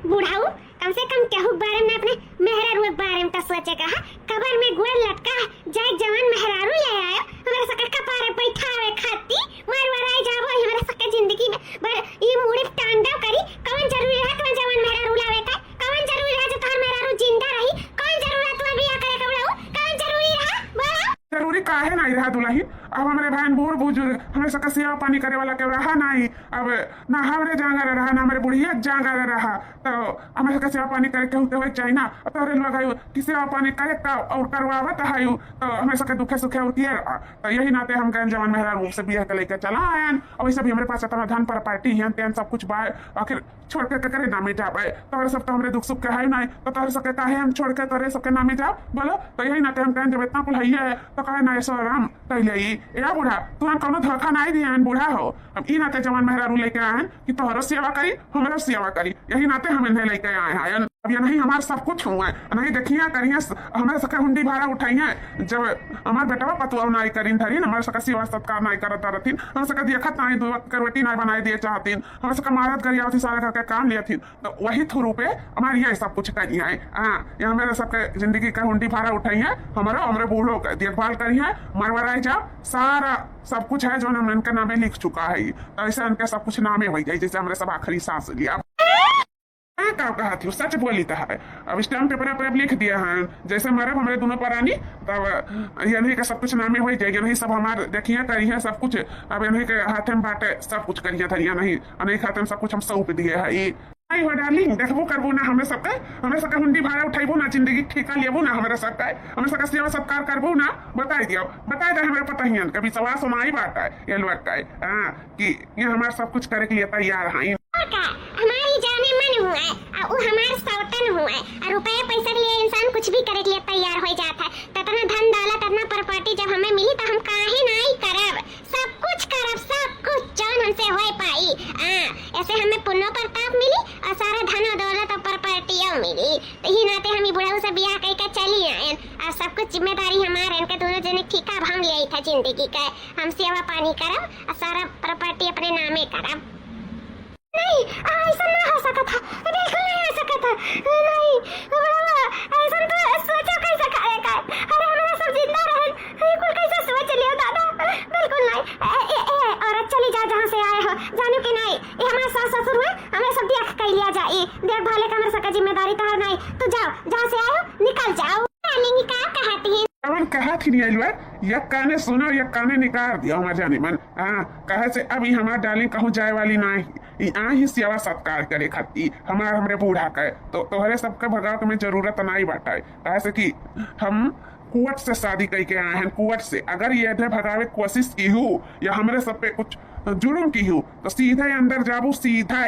बुढ़ाऊ कम से कम केहू बारे में अपने मेहरारू के बारे में तो सोचेगा कबर में गोड़ लटका जाए जवान मेहरारू ले आयो हमारे सके कपारे बैठावे खाती मरवराई जावो हमारे सके जिंदगी में ये मुड़ी तांडव करी कौन जरूरी है तुम्हें जवान मेहरारू लावे का कौन जरूरी है जो तोहर मेहरारू जिंदा रही कौन जरूरत तुम्हें बियाह करे का बुढ़ाऊ कौन जरूरी है बोलो जरूरी काहे नहीं रहा दुल्हन। अब हमारे बहन बूढ़ बुजुर्ग हमें सका सेवा पानी करे वाला के रहा नहीं। अब ना हमारे जांगा रहा ना हमारे बुढ़िया जांगा रहा तो हमें सका सेवा पानी करे कहते हुए चाहिए ना तो लोग आयु कि सेवा पानी करे का और करवावत है तो हमें सके दुखे सुखे होती है। तो यही नाते हम गए जवान मेहरारू से बियाह के लेके चला आयन और वैसे भी हमारे पास इतना धन पर पार्टी है तेन सब कुछ बाय आखिर छोड़ के करे नामे जाबे तोरे सब तो हमरे दुख सुख के है नहीं तो तोरे सके काहे हम छोड़ के तोरे सबके नामे जाओ बोलो। तो यही नाते हम कहें जब इतना कुल है तो काहे ना ऐसा आराम कैले ए बूढ़ा तुम कौनो धोखा नहीं दिया बूढ़ा हो अब ई नाते जवान मेहरारू लेके आए कि तोहरो सेवा करी हमारा सेवा करी यही नाते हम इन्हें लेके आए हैं अब ये नहीं हमारे सब कुछ हुआ है नहीं देखिए करिए हमारे सका हुंडी भाड़ा उठाइए जब हमारे बेटवा पतुआ नहीं करीन धरीन हमारे सका सेवा सत्कार नहीं करता रहतीन हम सका देखत नहीं दो वक्त रोटी नहीं बनाई दिए चाहतीन हमारे सका मारत गरिया थी सारा घर का काम लिया थी तो वही थ्रू पे हमारे यहाँ सब कुछ करिए यहाँ मेरे सबके जिंदगी का हुंडी भाड़ा उठाइए हमारे बूढ़ों का देखभाल करिए मरवराई जाओ सारा सब कुछ है जो हम इनके नामे लिख चुका है तो ऐसे इनके सब कुछ नामे हो जाए जैसे हमारे सब आखिरी सांस लिया क्या कहा थी सच बोली था है अब स्टैम्प पेपर पर लिख दिया है जैसे मरे हमारे दोनों परानी तब ये नहीं का सब कुछ नामे हो जाएगा नहीं सब हमारे देखिए करिए सब कुछ अब इन्हीं के हाथे में बांटे सब कुछ करिए धरिया नहीं खाते में सब कुछ हम सौंप दिए है ये नहीं हो डार्लिंग देखबो करबो ना हमें सबका हुंडी भाड़ा उठाइबो ना जिंदगी ठेका लेबो ना हमारे सबका हमें सबका सेवा सत्कार करबो ना बता दे हमारे पता ही कभी विश्वास होना ही बात है ये लोग का कि ये हमारे सब कुछ करे के लिए तैयार है हमारी जाने मन हुआ है और हमारे सौतन हुआ है और रुपए पैसा के लिए इंसान कुछ भी करे के लिए तैयार हो जाता है ततना धन दौलत अपना प्रॉपर्टी जब हमें मिली तो हम काहे नहीं करब सब कुछ जौन हमसे हो पाई ऐसे हमें पुण्य प्रताप मिली और सारा धन और दौलत और प्रॉपर्टियां मिली तो ही नाते हम बुढ़ाऊ से ब्याह करके चली आए और सब कुछ जिम्मेदारी हमारे इनके दोनों जने ठिका भांग लिया था जिंदगी का हम सेवा पानी करब और सारा प्रॉपर्टी अपने नामे करब नहीं ऐसा ना हो सका था बिल्कुल नहीं हो सका था नहीं ऐसा तो सोचो कैसे करेगा अरे हमारा सब जिंदा रहे बिल्कुल कैसे सोच लियो दादा बिल्कुल नहीं औरत चली जा जहाँ से आए हो जानू कि नहीं ये हमारा सास ससुर है हमें सब देख कर लिया जाए देखभाल का हमारे सबका जिम्मेदारी तो है नहीं तो जाओ जहाँ से आए हो निकल जाओ क्या कहती है अमन कहा थी नहीं अलवा यक काने सुनो यक काने निकाल दिया हमारे जाने मन कहे से अभी हमारा डार्लिंग कहूँ जाए वाली नहीं ही सेवा सत्कार करे खाती हमरे बूढ़ा का तो तोहरे सबके भगाव में जरूरत नहीं बाटा है कहे से कि हम कुवत से शादी करके आए हैं कुवत से अगर ये इधर भगावे कोशिश की हूँ या हमारे सब पे कुछ जुर्म की हूँ तो सीधे अंदर जाबू सीधा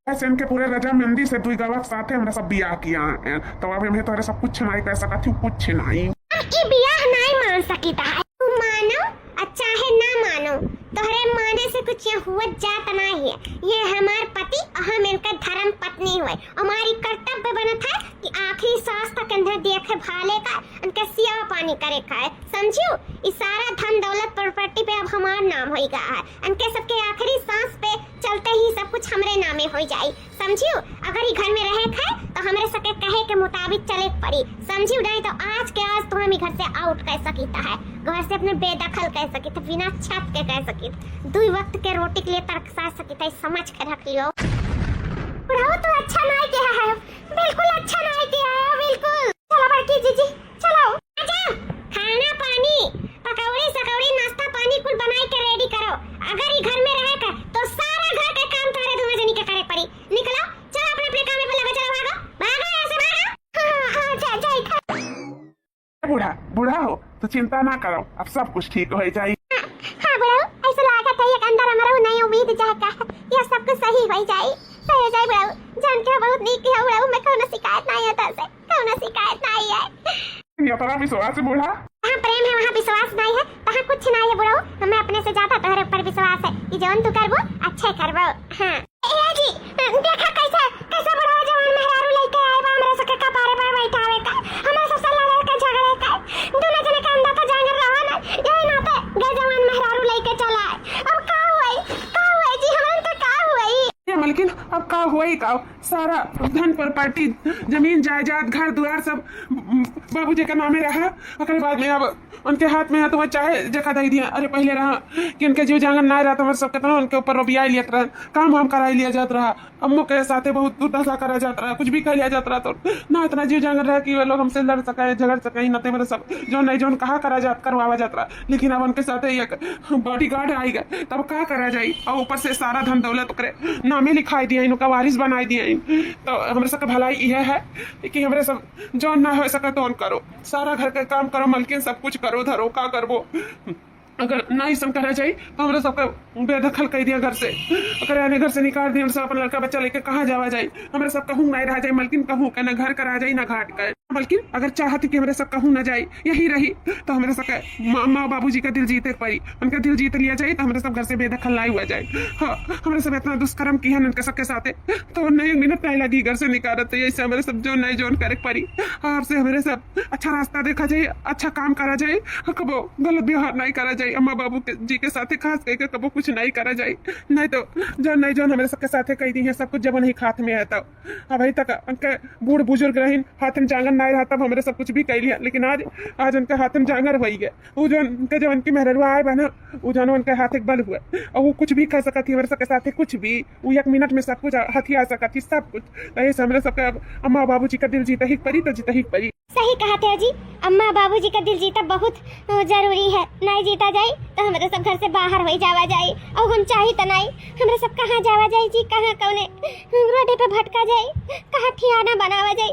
ऐसे इनके पूरे रजामंदी से दुई गवाह साथे हमरा सब बियाह किया हैं तो अब हमें तोरे सब कुछ नहीं कह सका थी कुछ नहीं ये बियाह नहीं मान सकीता है तू मानो अच्छा है ना मानो तोहरे माने से कुछ यहाँ हुआ जाता नहीं है ये हमारे पति और हम इनका धर्म पत्नी हुए हमारी कर्तव्य बना था कि आखिरी सांस तक अंदर देखे भाले का उनका सेवा पानी करे का है समझियो इस सारा धन दौलत प्रॉपर्टी पे अब हमारा नाम होएगा है उनके सबके आखिरी सांस पे चलते ही सब कुछ हमरे नामे हो जाए समझियो अगर ये घर में रहे खाए तो हमरे सके कहे के मुताबिक चले पड़ी समझियो नहीं तो आज के आज तो हम घर से आउट कह सकीता है घर से अपने बेदखल कह सकीता बिना छत के कह सकीता दो वक्त के रोटी के लिए तरसा सकीता समझ के रख लियो बुढ़ाओ तो अच्छा नहीं किया है बिल्कुल अच्छा नहीं किया है बिल्कुल चलो बड़की जीजी चलो आजा खाना पानी पकौड़ी सकौड़ी नाश्ता पानी कुल बनाई के रेडी करो अगर ये घर में रहे का तो सारा घर के काम तारे दोनों जनी के करे पड़ी निकलो चलो अपने अपने काम में लगे चलो भागो ऐसे भागो हां जा बूढ़ा बूढ़ा हो तो चिंता ना करो अब सब कुछ ठीक हो जाए हां बुढ़ाओ ऐसा लागत है एक अंदर हमारा नई उम्मीद जागा ये सब कुछ सही हो जाए बुढ़ाओ जान के बहुत नीक है बुढ़ाओ मैं कोनो शिकायत नहीं आता से कोनो शिकायत नहीं है ये तरह विश्वास है बूढ़ा जहाँ प्रेम है वहाँ विश्वास नहीं है वहाँ कुछ नहीं है बुढ़ाओ हमें अपने से ज्यादा तुम्हारे ऊपर विश्वास है कि जौन तू करबो अच्छे करबो हाँ जी देखा कैसा कैसा बुढ़ाओ जवान मेहरारू लेके आए बा हमरे सके कपारे पर बैठावे का हमारे से लड़े का झगड़े का दोनों जने का अंदर का जांगर रहा ना यही नाते गे जवान मेहरारू लेके चला अब का हुई जी हमन तो का हुई मलकिन अब का हुआ ही का सारा धन प्रॉपर्टी जमीन जायदाद घर द्वार सब बाबूजी के नामे रहा अगर बाद में अब उनके हाथ में है तो वो चाहे जगह दे दिया अरे पहले रहा कि उनके जीव जांगन ना रहा तो सब कितना उनके ऊपर रोबिया लिया रहा काम वाम करा लिया जाता रहा अम्मू के साथ बहुत दुर्दशा करा जाता रहा कुछ भी कर लिया जाता रहा तो ना इतना जीव जांगन रहा कि वो लोग हमसे लड़ सके झगड़ सके नते मेरे सब जो नहीं जो कहा करा जाता करवावा जाता रहा लेकिन अब उनके साथ एक बॉडी गार्ड आई गए तब क्या करा जाये और ऊपर से सारा धन दौलत करे नामे लिखाई दिया इनका वारिस बनाई दिया तो हमारे सबका भलाई यह है कि हमारे सब जो ना हो सके तो करो सारा घर का काम करो मलकिन सब कुछ करो धरो का करबो अगर नहीं सम करा जाए तो हमारे सबका बेदखल कर दिया घर से अगर आने घर से निकाल दिया सब अपना लड़का बच्चा लेकर कहाँ जावा जाए हमारे सब कहूँ नहीं रह जाए मलकिन कहूँ ना घर का रह जाए ना घाट का बल्कि अगर चाहती कि हमारे सब कहूँ न जाए यही रही तो हमारे सब माँ बाबूजी का दिल जीते पड़ी, उनका दिल जीत लिया जाए तो हमारे सब घर से बेदखल नहीं हुआ जाए। हाँ, हमारे सब इतना दुष्कर्म किया उनके सबके साथ तो नहीं मिनट नहीं लगी घर से निकालत, ऐसे हमारे सब जो नहीं जोन करे पड़ी। आपसे हमारे सब अच्छा रास्ता देखा जाए, अच्छा काम करा जाए, कबो गलत व्यवहार नहीं करा जाए, अम्मा बाबू जी के साथ खास करके कबो कुछ नहीं करा जाए, नहीं तो जो हमारे सबके साथ कही दी है सब कुछ जब नहीं हाथ में है तब। अभी तक उनके बूढ़ बुजुर्ग रही हाथ में जांगन नहीं रहा तब हमारे सब कुछ भी कह लिया, लेकिन आज उनके हाथ में जांगर हो गया। वो जो उनके जब उनकी मेहरुआ आए बना वो जो उनके हाथ एक बल हुआ और वो कुछ भी कर सकती थी हमारे सबके साथ कुछ भी, वो 1 मिनट में सब कुछ हथिया सकती थी सब कुछ। तो हमारे सबके अम्मा बाबू जी का दिल जीता ही पड़ी तो जीता ही पड़ी। सही कहा थे जी, अम्मा बाबूजी का दिल जीता बहुत जरूरी है, नहीं जीता जाए तो हमारे सब घर से बाहर हो जावा जाए और हम चाहे तो नहीं हमारे सब कहाँ जावा जाए जी, कहाँ कौने रोडे पे भटका जाए, कहाँ ठियाना बनावा जाए।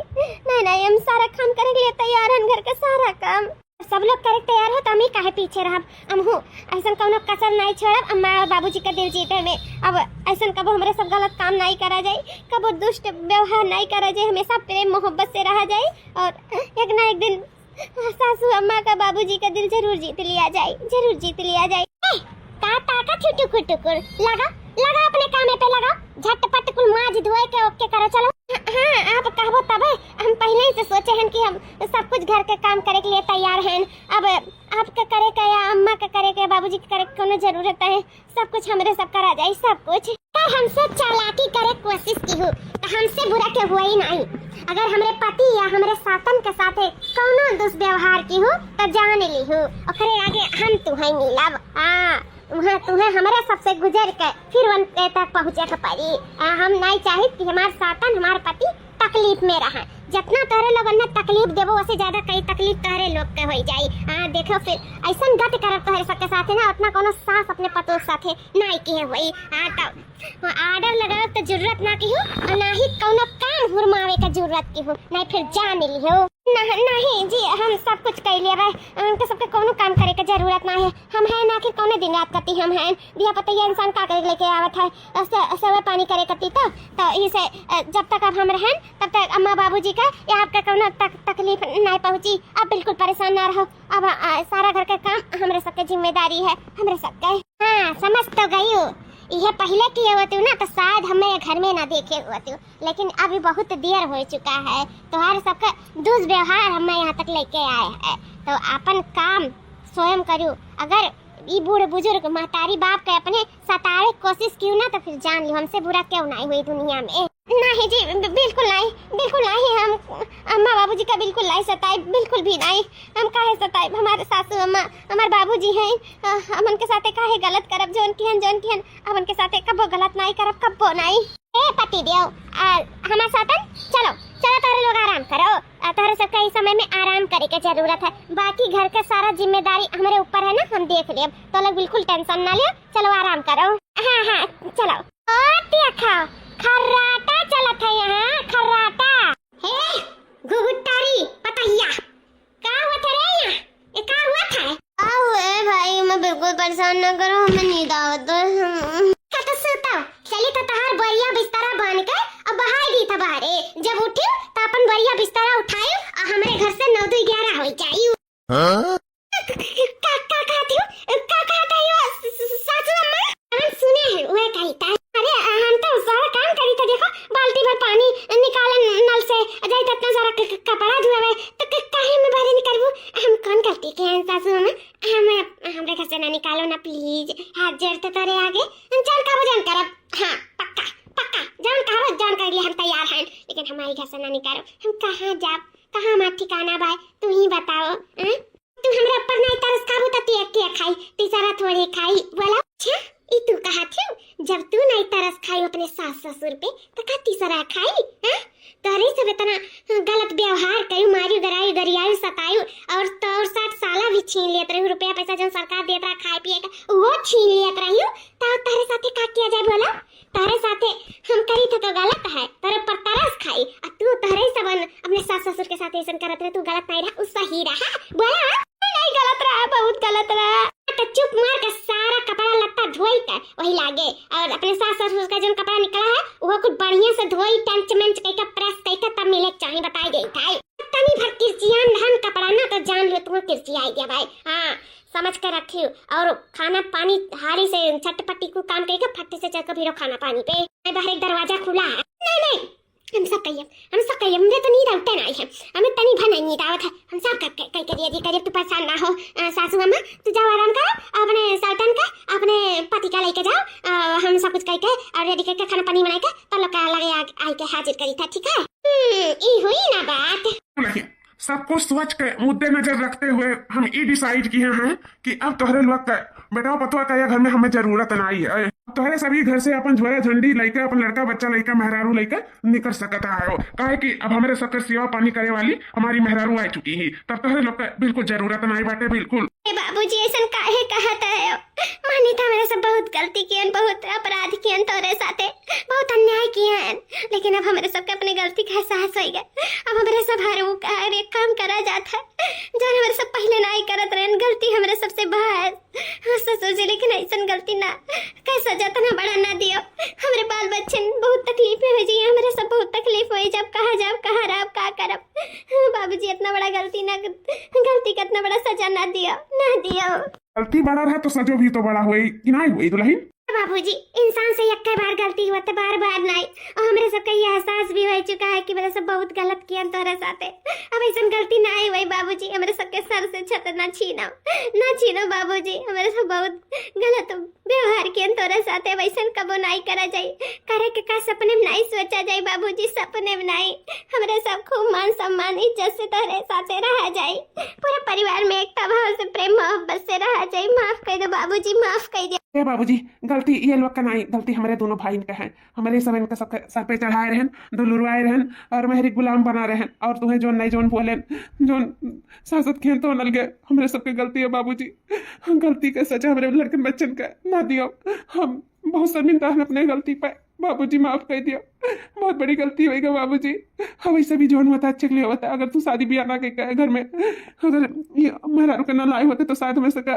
नहीं हम सारा काम करने के लिए तैयार हैं, घर का सारा काम सब लोग करे तैयार हो तो हम ही काहे पीछे रहब। हम हूँ ऐसा कौनो कसर नहीं छोड़ब अम्मा और बाबूजी का दिल जीते में। अब ऐसा कबो हमारे सब गलत काम नहीं करा जाए, कबो दुष्ट व्यवहार नहीं करा जाए, हमेशा प्रेम मोहब्बत से रहा जाए और एक ना एक दिन सासू अम्मा का बाबूजी का दिल जरूर जीत लिया जाए, जरूर जीत लिया जाए। लगा अपने काम पे लगा, झटपट कुल माज धोए के ओके करो चलो। हाँ आप कहबो तब हम पहले ही से सोचे हैं कि हम सब कुछ घर के काम करे के लिए तैयार हैं। अब आपका करे का या अम्मा का करे का बाबूजी का करे कोनो जरूरत है, सब कुछ हमारे सब करा जाए सब कुछ। पर हमसे चालाकी करे कोशिश की हो तो हमसे बुरा के हुआ ही नहीं। अगर हमारे पति या हमारे सातन के साथ कोनो दुष्व्यवहार की हो तो जान ली हो, ओकरे आगे हम तुम्हें मिलब। वहाँ तुम्हें हमारे सबसे गुजर के फिर वन तक पहुँचे के पड़ी। हम नहीं चाहे कि हमारे सातन हमारे पति तकलीफ में रहा, जितना तोहरे लोगन ने तकलीफ देवो उससे ज्यादा कई तकलीफ तोहरे लोग के हो जाई। देखो फिर ऐसा गत करब तोहरे सबके साथ ना उतना कोनो सास अपने पतों साथ नहीं किए हुई। तो आर्डर लगाओ तो जरूरत ना की हो और ना ही कोनो काम हुरमावे का जरूरत की हो, नहीं फिर जान ली हो। नहीं जी हम सब कुछ कर लिया भाई, उनके सबके कोनो काम करे की जरूरत नहीं है। हम हैं ना कि कोनो दिन रात करती हम हैं दिया पता ये इंसान का करे लेके आवत है सब पानी करे करती तो इसे जब तक अब हम रहें तब तक अम्मा बाबूजी का या आपका कोनो तकलीफ नहीं पहुंची। अब बिल्कुल परेशान ना रहो, अब सारा घर का काम हमारे सबके जिम्मेदारी है, हमारे सबके। हाँ समझ तो गई हूँ, यह पहले किए होती ना तो शायद हमें घर में ना देखे होती, लेकिन अभी बहुत देर हो चुका है। तुम्हारे सबका दुष्व्यवहार हमें यहाँ तक लेके आए हैं तो अपन काम स्वयं करूँ। अगर ये बूढ़े बुजुर्ग महतारी बाप के अपने सतावे कोशिश क्यों ना तो फिर जान लो हमसे बुरा क्यों नहीं हुई दुनिया में। नहीं जी बिल्कुल नहीं हम अम्मा बाबूजी का बिल्कुल नहीं सताए, बिल्कुल भी नहीं। हम काहे सताए, हमारे सासू अम्मा हमारे बाबूजी हैं, हम उनके साथ काहे गलत करब जो उनकी हैं अब उनके साथ कबो गलत नहीं करब कबो नहीं। ए पति देव हमारे साथ चलो तारे लोग आराम करो, तारे सबका इस समय में आराम करे की जरूरत है। बाकी घर का सारा जिम्मेदारी हमारे ऊपर है ना, हम देख लिया तो लोग बिल्कुल टेंशन ना लियो, चलो आराम करो। हाँ चलो खाओ खर्राटा चलत है यहाँ खर्राटा। हे गुगुटारी पतैया का हुआ था रे यहाँ, ये का हुआ था? ओए भाई मैं बिल्कुल परेशान न करो, हमें नींद आवत है। तो सोता चली तो तहार बढ़िया बिस्तरा बन के अब बहाई दी था बाहरे, जब उठी तो अपन बढ़िया बिस्तरा उठाई और हमारे घर से 9 2 11 हो जाई। का कहता है सासू अम्मा? हम सुने हैं वह कहता है। अरे हम तो सारा काम करी तो देखो बाल्टी भर पानी निकाले नल से जाई इतना सारा कपड़ा धोवे तो काहे में बाहर निकालबो? हम कौन करती के सासू अम्मा? हमरे घर से ना निकालो ना प्लीज, हाथ जोड़ते तोरे आगे चल का भोजन करब। हाँ पक्का जान कहो जान कर लिए हम तैयार हैं, लेकिन हमारे घर से ना निकालो। हम कहाँ जाब, कहाँ हमारा ठिकाना बाय तू ही बताओ। तू हमरा ऊपर नहीं तरस खाबू तो तू एक खाई तीसरा थोड़ी खाई बोला। अच्छा ई तू कहा थी जब तू नहीं तरस खाई अपने सास ससुर पे तो का तीसरा खाई? तोरे सब इतना गलत व्यवहार कयू मारियो गरियायू सतायू और तोर 60 साला भी छीन लियत रही रुपया पैसा जो सरकार देत रहा खाए पिए का वो छीन लियत रही तो तारे साथे का किया जाए बोला? तारे साथे हम करी तो गलत है, तारे पर तरस खाई और तू तारे सब अपने सास ससुर के साथ ऐसा करत रहे, तू गलत नहीं रहा, उस सही रहा बोला? नहीं गलत रहा, बहुत गलत रहा। तो चुप मार के सारा कपड़ा लत्ता धोई कर वही लागे और अपने सास ससुर का जो कपड़ा निकला है वो कुछ बढ़िया से धोई टंच मंच कई का प्रेस कई का तब मिले चाहिए बताई गई था। तनी भर किरचियान धन कपड़ा ना तो जान लो तुम्हें किरची आई गया भाई। हाँ समझ कर रखियो। और खाना पानी हारी से झटपटी को काम करेगा, फट्टे से चल कर फिरो खाना पानी पे। बाहर एक दरवाजा खुला है। नहीं हम सब कहिए मुझे तो नींद उठे नहीं है, हमें तनी भर नहीं दावत है। हम सब कह करिए तू परेशान ना हो। सासू अम्मा तू जाओ आराम कर, अपने सल्टन का अपने पति का लेके जाओ। हम सब कुछ कह के और रेडी करके खाना पानी बना के तो लोग लगे आई के हाजिर करी था। ठीक है ई हुई ना बात। नहीं, सब कुछ सोच के मुद्दे नजर रखते हुए हम ये डिसाइड किए हैं कि अब तोहरे लोग का बेटा पतवा का घर में हमें जरूरत नहीं है। तोहरे सभी घर से अपन झोरा झंडी लेके अपन लड़का बच्चा लेके मेहरारू लेके निकल सकता है। काहे कि अब हमारे सबके सेवा पानी करे वाली हमारी मेहरारू आ चुकी है, तब तोहरे लोग का बिल्कुल जरूरत नहीं बाटे। बिल्कुल बाबूजी ऐसा काहे कहता है? मानी था मेरे से बहुत गलती किए, बहुत अपराध किए तोरे साथे, बहुत अन्याय किए हैं, लेकिन अब हमारे सबके अपने गलती का एहसास हो गया। अब हमारे सब हर एक काम करा जाता है जो हमारे सब पहले नहीं करत रहे। गलती हमारे सबसे बहस सोचे, लेकिन ऐसा गलती ना कैसा जाता ना बड़ा ना दियो। हमारे बाल बच्चे बहुत तकलीफ हो जाइए, हमारे सब बहुत तकलीफ हो जब कहाँ जाब कहाँ रह का करब। बाबूजी इतना बड़ा गलती का इतना बड़ा सजा ना दियो। गलती बड़ा रहा तो सजो भी तो बड़ा हुई कि नहीं हुई दुल्हन? बाबूजी इंसान से एक बार गलती हुआ तो बार बार नहीं। और हमारे सबका ये एहसास भी हो चुका है कि मेरे सब बहुत गलत किया तोरे साथे। अब ऐसा गलती ना ही हुई बाबूजी। हमारे सबके सर से छत ना छीनो बाबूजी। हमारे सब बहुत गलत व्यवहार किया तोरे साथे। वैसा कबो नहीं करा जाए, करे के का सपने में नहीं सोचा जाए बाबूजी, सपने में नहीं। हमारे सब खूब मान सम्मान इज्जत से तोरे साथे रहा जाए, पूरे परिवार में एकता भाव से प्रेम मोहब्बत से रहा जाए। माफ कर दो बाबूजी, माफ कर दो। बाबूजी गलती ये लोग का नहीं, गलती हमारे दोनों भाई का है। हमारे सब इनका सब सर पे चढ़ाए रहन, दुलुरवाए रहन और मेहरी गुलाम बना रहन, और तुम्हें जो नहीं जोन बोले जोन सासत खेल तो नल गए। हमारे सबके गलती है बाबूजी, गलती का सजा हमारे लड़के बच्चन का ना दियो। हम बहुत शर्मिंदा हैं अपने गलती पे बाबूजी, माफ कर दियो। बहुत बड़ी गलती होगी बाबूजी। हम वैसे भी जोन होता अच्छे के लिए होता। अगर तू शादी ब्याह ना के घर में अगर ये मेहरा रुके ना लाए होते तो शायद हमें सका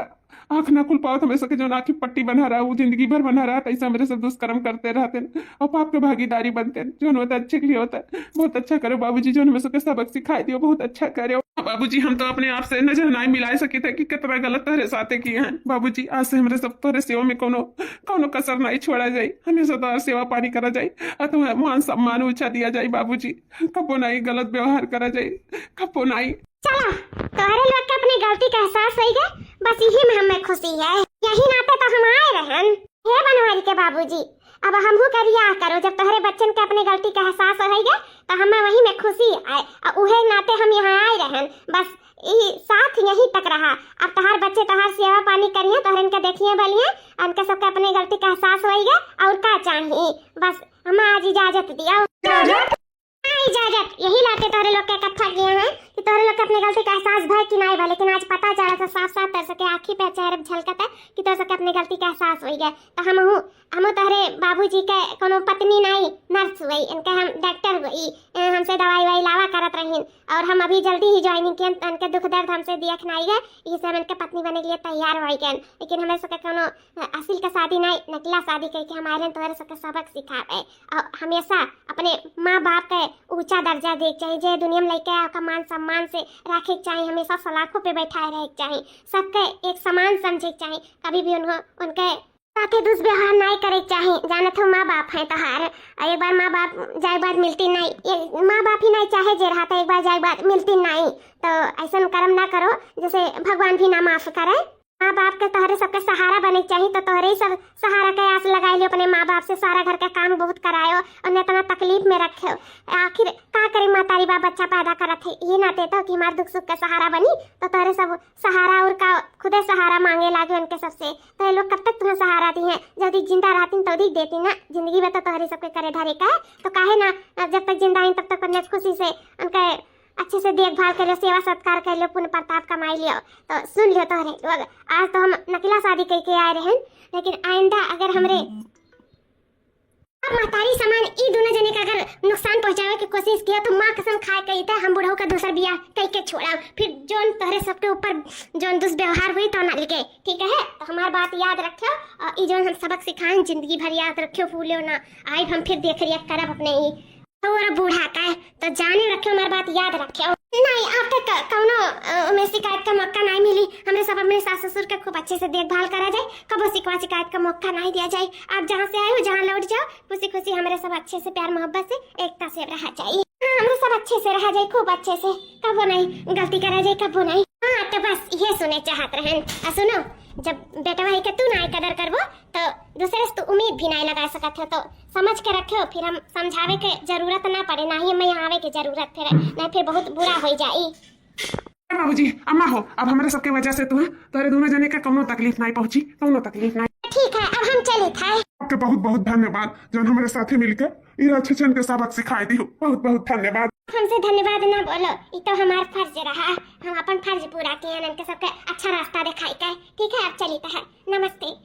आँख ना खुल पाओ, हमें सके जो आँख की पट्टी बना रहा वो जिंदगी भर बना रहा था। ऐसा मेरे सब दुष्कर्म करते रहते और पाप के भागीदारी बनते। जो होता अच्छे के लिए होता है। बहुत अच्छा करो बाबूजी, जो हमें सके सबक सिखाई दियो, बहुत अच्छा करो बाबूजी। हम तो अपने आप से नजर नहीं मिला सके थे कि कितना गलत तोरे साथे किए हैं बाबूजी। आज से हमारे सब तोरे सेवा में कोनो कसर नहीं छोड़ा जाए, हमेशा तो सेवा पानी करा जाए और तुम्हें मान सम्मान ऊंचा दिया जाए बाबूजी। कबो नहीं गलत व्यवहार करा जाए, कबो नहीं। चलो तुम्हारे लोग के अपनी गलती का एहसास हो गया, बस यही में हमें खुशी है। यही नाते तो हम आए रहन हे बनवारी के बाबूजी। अब हमहू करिया करो, जब तुम्हारे बच्चन के अपनी गलती का एहसास हो गया तो हमें वही में खुशी आए और उहे नाते हम यहाँ आए रहन। बस साथ यही तक रहा। अब तोहार बच्चे तोहार सेवा पानी करिए, तोहर इनके देखिए बलिए, उनके सबके अपनी गलती का एहसास हो गया और का चाहिए। बस हमें आज इजाजत दिया। इजाजत यही लाते तोहरे लोग के इकट्ठा किए हैं कि तोहरे लोग के अपनी गलती का एहसास भय कि नहीं भय, लेकिन आज पता चला था साफ साफ तर सके आँखी पे चेहरे झलकता कि तोहरे सबके अपनी गलती का एहसास हो गया। तो हम तोहरे बाबूजी के कोनो पत्नी नहीं नर्स हुई, इनके हम डॉक्टर हुई, हमसे दवाई लावा करत रही और हम अभी जल्दी ही ज्वाइनिंग किए। उनके दुख दर्द हमसे देख नहीं गए, इसे हम इनके पत्नी बनने के लिए तैयार हो गए। लेकिन हमें सबके कोनो असील का शादी नहीं, नकला शादी करके हम आए तोहरे सबके सबक सिखावे और हमेशा अपने माँ बाप के ऊंचा दर्जा देख चाहिए, जो दुनिया में लेके आपका मान सम्मान से रखे चाहिए, हमेशा सलाखों पे बैठाए रहे चाहिए, सबके एक समान समझे चाहिए, कभी भी उनके साथे दुष्व्यवहार नहीं करे चाहिए। जाने तो माँ बाप है तोहार, एक बार माँ बाप जाए बात मिलती नहीं, माँ बाप ही नहीं चाहे जे रहा था एक बार जाए बात मिलती नहीं, तो ऐसा कर्म ना करो जैसे भगवान भी ना माफ करे। माँ बाप के तोहरे सबके सहारा बने चाहिए, तो तोहरे ही सब सहारा के आस लगाए लियो अपने माँ बाप से, सारा घर का काम बहुत करायो और इतना तकलीफ में रखे। आखिर का करे मातारी बाप बच्चा पैदा करत है, ये ना देता कि हमारे दुख सुख का सहारा बनी, तो तोहरे सब सहारा और का खुदे सहारा मांगे लागे उनके सबसे। तो ये लोग कब तक तुम्हें सहारा दी है? जब जिंदा रहती तो दी देती ना, जिंदगी में तो तोहरे सबके करे धरे का है, तो काहे ना जब तक जिंदा है तब तक खुशी से उनके अच्छे से देखभाल कर लो, सेवा सत्कार कर लो, पुण्य प्रताप कमाई लियो। तो सुन लियो तोहरे लोग, आज तो हम नकला शादी करके आए रहे, लेकिन आइंदा अगर हमरे अब महतारी समान ई दोनों जने का अगर नुकसान पहुंचावे की कोशिश किया तो माँ कसम खाए कही था हम बुढ़ऊ का दूसरा बियाह कई के छोड़ा, फिर जोन तोहरे सबके ऊपर जोन दुष्व्यवहार हुई तो ना लिखे। ठीक है, तो हमारी बात याद रखियो और ई जोन हम सबक सिखाएं जिंदगी भर याद रखियो, भूलियो ना। आई हम फिर देख रिया करब अपने ही और बूढ़ा का है, तो जाने रखियो, हमारी बात याद रखियो। नहीं अब तक कौनो में शिकायत का मौका नहीं मिली। हमरे सब अपने सास ससुर के खूब अच्छे से देखभाल करा जाए, कबो शिकायत का मौका नहीं दिया जाए। आप जहाँ से आए हो जहाँ लौट जाओ, खुशी खुशी हमारे सब अच्छे से प्यार मोहब्बत से एकता से रहा जाए। हाँ हमरे सब अच्छे से रहा जाए, खूब अच्छे से, कबो नहीं गलती करा जाए, कबो नहीं। हाँ तो बस ये सुने चाहत रहन। सुनो, जब बेटा भाई के तू नहीं कदर करबो तो दूसरे से तू उम्मीद भी नहीं लगा सकत हो। तो समझ के रखियो, फिर हम समझावे के जरूरत ना पड़े, ना ही मैं आवे के जरूरत फिर नहीं, फिर बहुत बुरा हो जाई। बाबूजी अम्मा हो, अब हमारे सबके वजह से तोरे दोनों जने के कौनो तकलीफ नहीं पहुंची, कौनो तकलीफ नहीं। ठीक है अब हम चले था। आपके बहुत बहुत धन्यवाद जो हमारे साथे मिलकर इन अच्छे के सबक सिखाई दी हो। बहुत बहुत धन्यवाद। हमसे धन्यवाद ना बोलो, ये तो हमारा फर्ज रहा। हम अपन फर्ज पूरा किए, सबके अच्छा रास्ता दिखाई के। ठीक है अब चली है। नमस्ते।